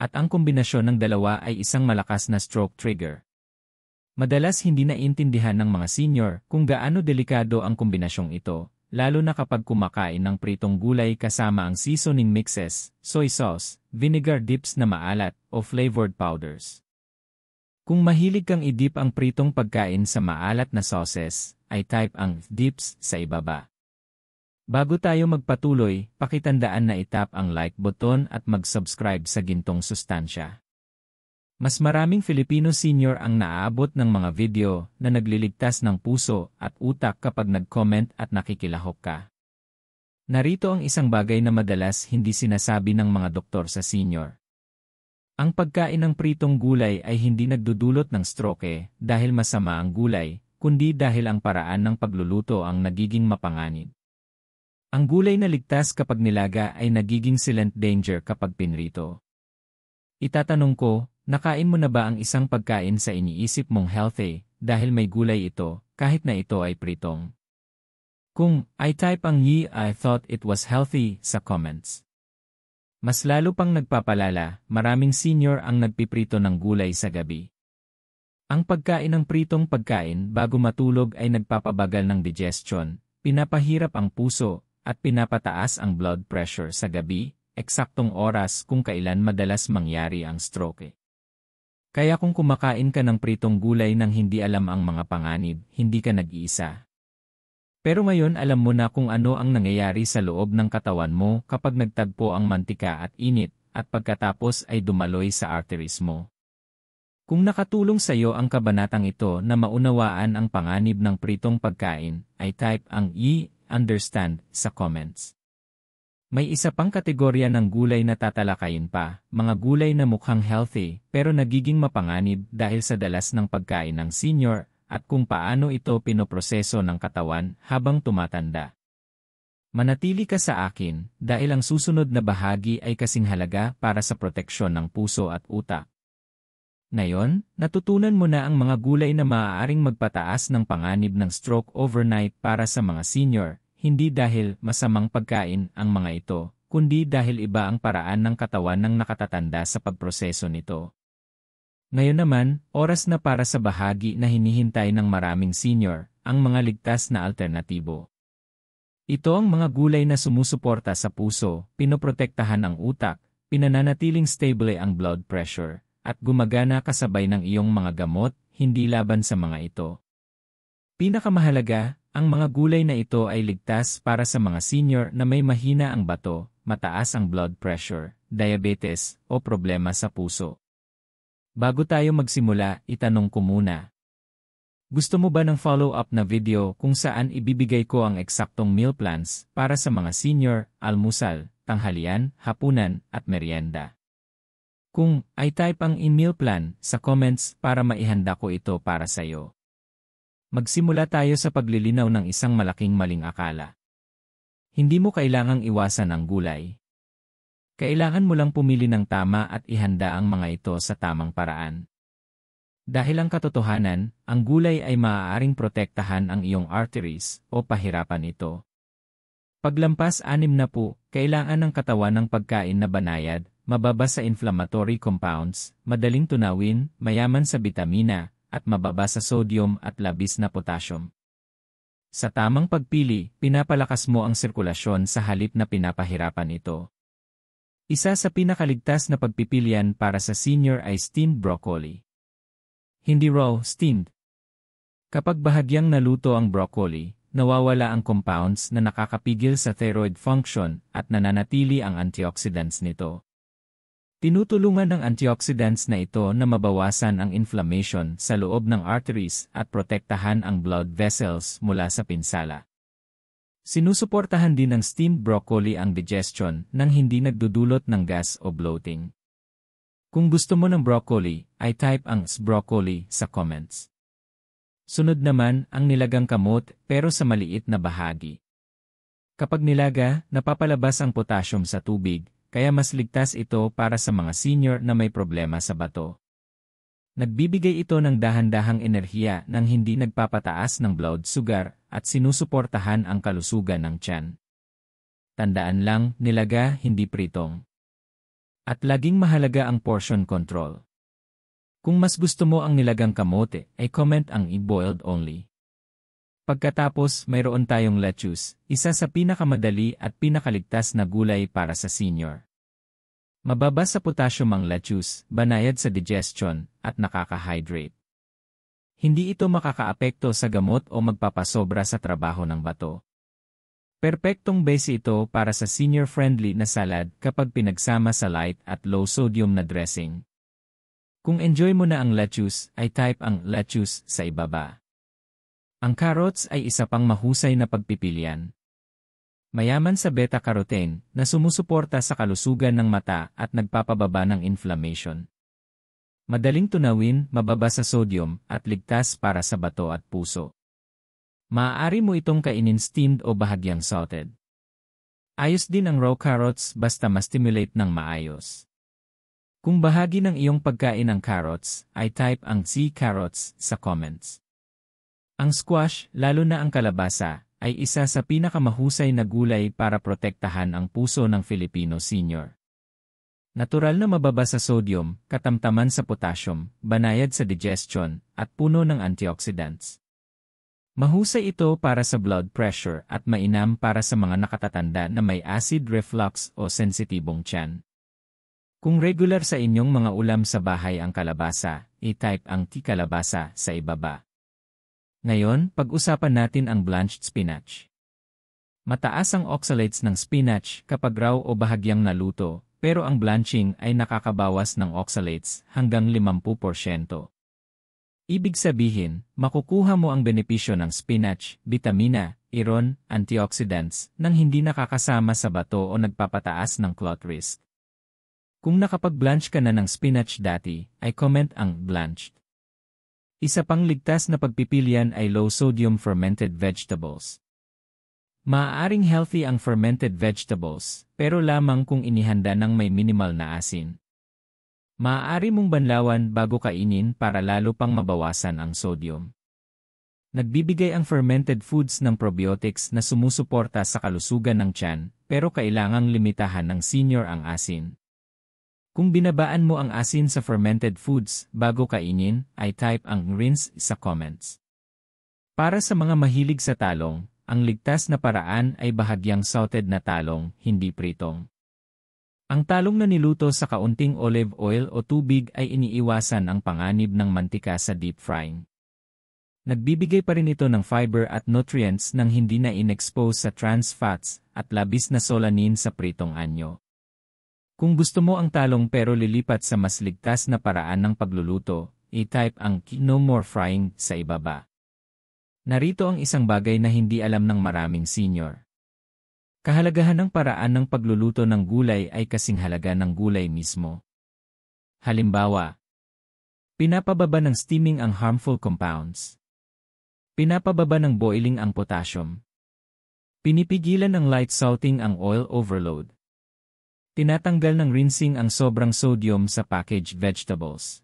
At ang kombinasyon ng dalawa ay isang malakas na stroke trigger. Madalas hindi naiintindihan ng mga senior kung gaano delikado ang kombinasyong ito, lalo na kapag kumakain ng pritong gulay kasama ang seasoning mixes, soy sauce, vinegar dips na maalat, o flavored powders. Kung mahilig kang i-dip ang pritong pagkain sa maalat na sauces, ay type ang dips sa ibaba. Bago tayo magpatuloy, pakitandaan na itap ang like button at mag-subscribe sa gintong sustansya. Mas maraming Filipino senior ang naaabot ng mga video na nagliligtas ng puso at utak kapag nag-comment at nakikilahok ka. Narito ang isang bagay na madalas hindi sinasabi ng mga doktor sa senior. Ang pagkain ng pritong gulay ay hindi nagdudulot ng stroke dahil masama ang gulay, kundi dahil ang paraan ng pagluluto ang nagiging mapanganib. Ang gulay na ligtas kapag nilaga ay nagiging silent danger kapag pinrito. Itatanong ko, nakain mo na ba ang isang pagkain sa iniisip mong healthy dahil may gulay ito, kahit na ito ay pritong? Kung, I type ang "ye" I thought it was healthy sa comments. Mas lalo pang nagpapalala, maraming senior ang nagpiprito ng gulay sa gabi. Ang pagkain ng pritong pagkain bago matulog ay nagpapabagal ng digestion, pinapahirap ang puso, at pinapataas ang blood pressure sa gabi, eksaktong oras kung kailan madalas mangyari ang stroke. Kaya kung kumakain ka ng pritong gulay nang hindi alam ang mga panganib, hindi ka nag-iisa. Pero ngayon alam mo na kung ano ang nangyayari sa loob ng katawan mo kapag nagtagpo ang mantika at init, at pagkatapos ay dumaloy sa arteries mo. Kung nakatulong sa iyo ang kabanatang ito na maunawaan ang panganib ng pritong pagkain, ay type ang understand sa comments. May isa pang kategorya ng gulay na tatalakayin pa, mga gulay na mukhang healthy pero nagiging mapanganib dahil sa dalas ng pagkain ng senior at kung paano ito pinoproseso ng katawan habang tumatanda. Manatili ka sa akin dahil ang susunod na bahagi ay kasing halaga para sa proteksyon ng puso at utak. Ngayon, natutunan mo na ang mga gulay na maaaring magpataas ng panganib ng stroke overnight para sa mga senior, hindi dahil masamang pagkain ang mga ito, kundi dahil iba ang paraan ng katawan ng nakatatanda sa pagproseso nito. Ngayon naman, oras na para sa bahagi na hinihintay ng maraming senior, ang mga ligtas na alternatibo. Ito ang mga gulay na sumusuporta sa puso, pinoprotektahan ang utak, pinananatiling stable ang blood pressure, at gumagana kasabay ng iyong mga gamot, hindi laban sa mga ito. Pinakamahalaga, ang mga gulay na ito ay ligtas para sa mga senior na may mahina ang bato, mataas ang blood pressure, diabetes, o problema sa puso. Bago tayo magsimula, itanong ko muna. Gusto mo ba ng follow-up na video kung saan ibibigay ko ang eksaktong meal plans para sa mga senior, almusal, tanghalian, hapunan, at merienda? Kung ay type ang in-meal plan sa comments para maihanda ko ito para sa iyo. Magsimula tayo sa paglilinaw ng isang malaking maling akala. Hindi mo kailangang iwasan ang gulay. Kailangan mo lang pumili ng tama at ihanda ang mga ito sa tamang paraan. Dahil ang katotohanan, ang gulay ay maaaring protektahan ang iyong arteries o pahirapan ito. Paglampas 60, kailangan ng katawan ng pagkain na banayad, mababa sa inflammatory compounds, madaling tunawin, mayaman sa bitamina, at mababa sa sodium at labis na potassium. Sa tamang pagpili, pinapalakas mo ang sirkulasyon sa halip na pinapahirapan ito. Isa sa pinakaligtas na pagpipilian para sa senior ay steamed broccoli. Hindi raw, steamed. Kapag bahagyang naluto ang broccoli, nawawala ang compounds na nakakapigil sa thyroid function at nananatili ang antioxidants nito. Tinutulungan ng antioxidants na ito na mabawasan ang inflammation sa loob ng arteries at protektahan ang blood vessels mula sa pinsala. Sinusuportahan din ng steamed broccoli ang digestion nang hindi nagdudulot ng gas o bloating. Kung gusto mo ng broccoli, ay type ang broccoli sa comments. Sunod naman ang nilagang kamot pero sa maliit na bahagi. Kapag nilaga, napapalabas ang potassium sa tubig, kaya mas ligtas ito para sa mga senior na may problema sa bato. Nagbibigay ito ng dahan-dahang enerhiya nang hindi nagpapataas ng blood sugar at sinusuportahan ang kalusugan ng tiyan. Tandaan lang, nilaga, hindi pritong. At laging mahalaga ang portion control. Kung mas gusto mo ang nilagang kamote, ay comment ang i-boiled only. Pagkatapos, mayroon tayong lettuce, isa sa pinakamadali at pinakaligtas na gulay para sa senior. Mababa sa potassium ang lettuce, banayad sa digestion, at nakaka-hydrate. Hindi ito makakaapekto sa gamot o magpapasobra sa trabaho ng bato. Perpektong base ito para sa senior-friendly na salad kapag pinagsama sa light at low-sodium na dressing. Kung enjoy mo na ang lettuce, ay type ang lettuce sa ibaba. Ang carrots ay isa pang mahusay na pagpipilian. Mayaman sa beta-carotene na sumusuporta sa kalusugan ng mata at nagpapababa ng inflammation. Madaling tunawin, mababa sa sodium, at ligtas para sa bato at puso. Maaari mo itong kainin steamed o bahagyang salted. Ayos din ang raw carrots basta ma-stimulate ng maayos. Kung bahagi ng iyong pagkain ng carrots, ay type ang sea carrots sa comments. Ang squash, lalo na ang kalabasa, ay isa sa pinakamahusay na gulay para protektahan ang puso ng Filipino senior. Natural na mababa sa sodium, katamtaman sa potassium, banayad sa digestion, at puno ng antioxidants. Mahusay ito para sa blood pressure at mainam para sa mga nakatatanda na may acid reflux o sensitibong tiyan. Kung regular sa inyong mga ulam sa bahay ang kalabasa, i-type ang kalabasa sa ibaba. Ngayon, pag-usapan natin ang blanched spinach. Mataas ang oxalates ng spinach kapag raw o bahagyang naluto, pero ang blanching ay nakakabawas ng oxalates hanggang 50%. Ibig sabihin, makukuha mo ang benepisyo ng spinach, bitamina, iron, antioxidants, nang hindi nakakasama sa bato o nagpapataas ng clot risk. Kung nakapag-blanch ka na ng spinach dati, ay comment ang blanched. Isa pang ligtas na pagpipilian ay low-sodium fermented vegetables. Maaaring healthy ang fermented vegetables, pero lamang kung inihanda ng may minimal na asin. Maaari mong banlawan bago kainin para lalo pang mabawasan ang sodium. Nagbibigay ang fermented foods ng probiotics na sumusuporta sa kalusugan ng tiyan, pero kailangang limitahan ng senior ang asin. Kung binabaan mo ang asin sa fermented foods bago kainin, ay type ang rinse sa comments. Para sa mga mahilig sa talong, ang ligtas na paraan ay bahagyang sautéd na talong, hindi pritong. Ang talong na niluto sa kaunting olive oil o tubig ay iniiwasan ang panganib ng mantika sa deep frying. Nagbibigay pa rin ito ng fiber at nutrients nang hindi na inexpose sa trans fats at labis na solanin sa pritong anyo. Kung gusto mo ang talong pero lilipat sa mas ligtas na paraan ng pagluluto, i-type ang no more frying sa ibaba. Narito ang isang bagay na hindi alam ng maraming senior. Kahalagahan ng paraan ng pagluluto ng gulay ay kasing halaga ng gulay mismo. Halimbawa, pinapababa ng steaming ang harmful compounds. Pinapababa ng boiling ang potassium. Pinipigilan ng light salting ang oil overload. Tinatanggal ng rinsing ang sobrang sodium sa packaged vegetables.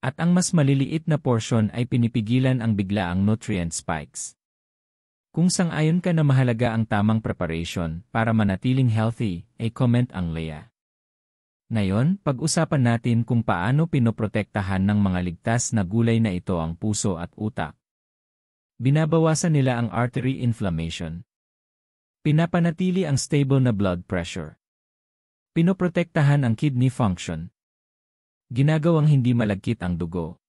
At ang mas maliliit na portion ay pinipigilan ang biglaang nutrient spikes. Kung sang-ayon ka na mahalaga ang tamang preparation para manatiling healthy, ay comment ang Leah. Ngayon, pag-usapan natin kung paano pinoprotektahan ng mga ligtas na gulay na ito ang puso at utak. Binabawasan nila ang artery inflammation. Pinapanatili ang stable na blood pressure. Pinoprotektahan ang kidney function. Ginagawang hindi malagkit ang dugo.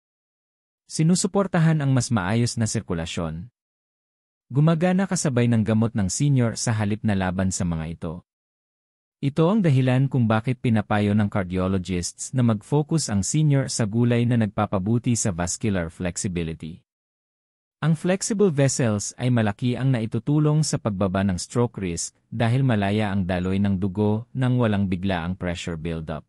Sinusuportahan ang mas maayos na sirkulasyon. Gumagana kasabay ng gamot ng senior sa halip na laban sa mga ito. Ito ang dahilan kung bakit pinapayo ng cardiologists na mag-focus ang senior sa gulay na nagpapabuti sa vascular flexibility. Ang flexible vessels ay malaki ang naitutulong sa pagbaba ng stroke risk dahil malaya ang daloy ng dugo nang walang biglaang pressure buildup.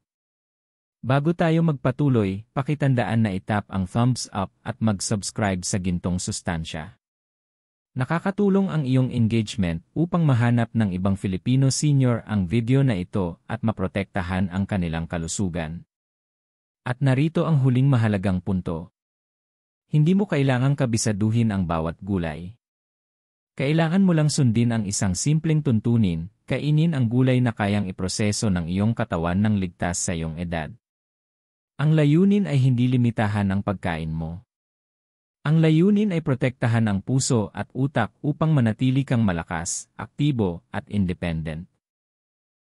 Bago tayo magpatuloy, pakitandaan na itap ang thumbs up at mag-subscribe sa Gintong Sustansya. Nakakatulong ang iyong engagement upang mahanap ng ibang Filipino senior ang video na ito at maprotektahan ang kanilang kalusugan. At narito ang huling mahalagang punto. Hindi mo kailangang kabisaduhin ang bawat gulay. Kailangan mo lang sundin ang isang simpleng tuntunin, kainin ang gulay na kayang iproseso ng iyong katawan ng ligtas sa iyong edad. Ang layunin ay hindi limitahan ang pagkain mo. Ang layunin ay protektahan ang puso at utak upang manatili kang malakas, aktibo, at independent.